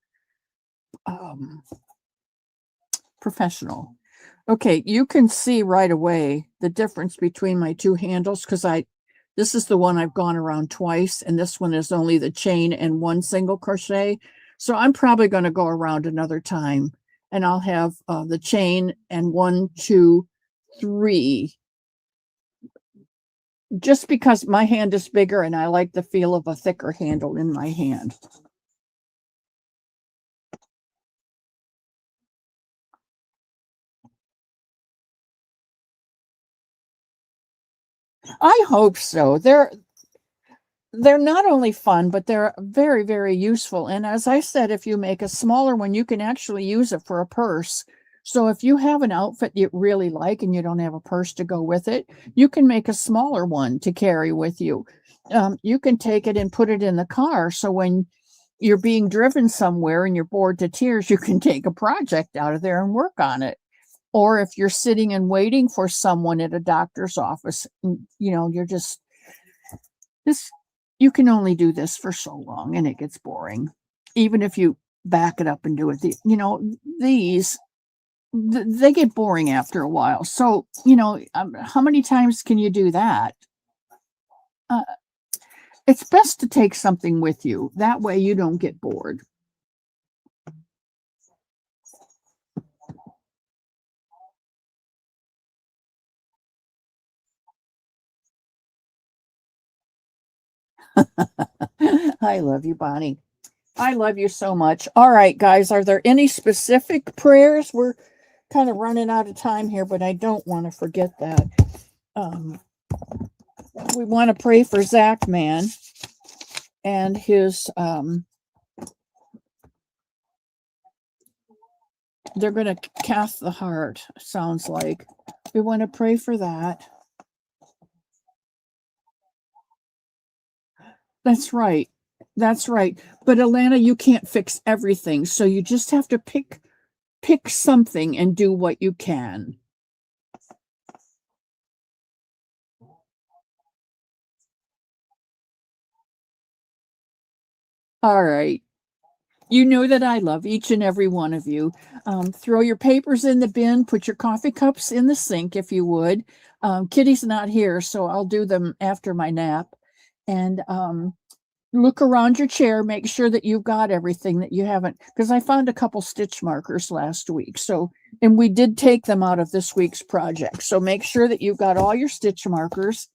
professional. Okay, you can see right away the difference between my 2 handles because I This is the one I've gone around twice, and this one is only the chain and one single crochet. So I'm probably going to go around another time, and I'll have the chain and 1, 2, 3, just because my hand is bigger and I like the feel of a thicker handle in my hand. I hope so. They're not only fun, but they're very, very useful. And as I said, if you make a smaller one, you can actually use it for a purse. So if you have an outfit you really like and you don't have a purse to go with it, you can make a smaller one to carry with you. You can take it and put it in the car. So when you're being driven somewhere and you're bored to tears, you can take a project out of there and work on it. Or if you're sitting and waiting for someone at a doctor's office, you're just this, you can only do this for so long and it gets boring. Even if you back it up and do it, these, they get boring after a while. So, how many times can you do that? It's best to take something with you. That way you don't get bored. I love you, Bonnie. I love you so much. All right, guys, are there any specific prayers? We're kind of running out of time here, but I don't want to forget that. We want to pray for Zach Man and his, they're going to cast the heart, sounds like. We want to pray for that. That's right. That's right. But Alana, you can't fix everything. So you just have to pick something and do what you can. All right. You know that I love each and every one of you. Throw your papers in the bin, put your coffee cups in the sink if you would. Kitty's not here, so I'll do them after my nap. And look around your chair, make sure that you've got everything that you haven't, because I found a couple stitch markers last week. So, and we did take them out of this week's project. So make sure that you've got all your stitch markers,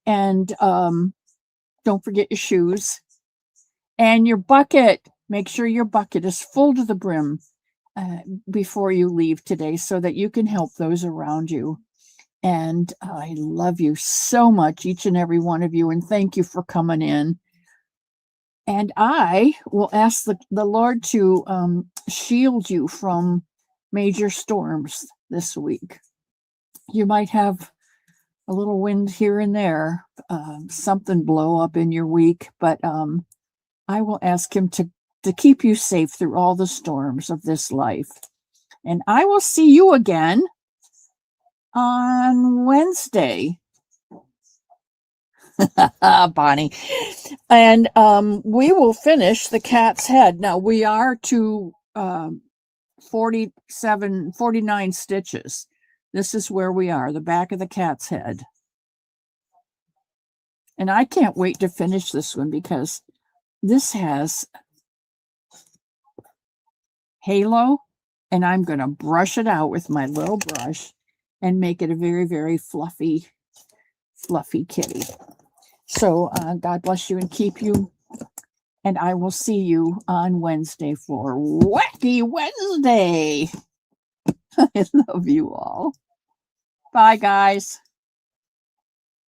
and don't forget your shoes and your bucket. Make sure your bucket is full to the brim before you leave today so that you can help those around you. And I love you so much, each and every one of you, and thank you for coming in. And I will ask the Lord to shield you from major storms this week. You might have a little wind here and there, something blow up in your week, but I will ask him to keep you safe through all the storms of this life. And I will see you again on Wednesday. Bonnie. And we will finish the cat's head. Now we are to 49 stitches. This is where we are, the back of the cat's head. And I can't wait to finish this one because this has halo, and I'm going to brush it out with my little brush and make it a very, very fluffy kitty. So God bless you and keep you. And I will see you on Wednesday for Wacky Wednesday. I love you all. Bye, guys.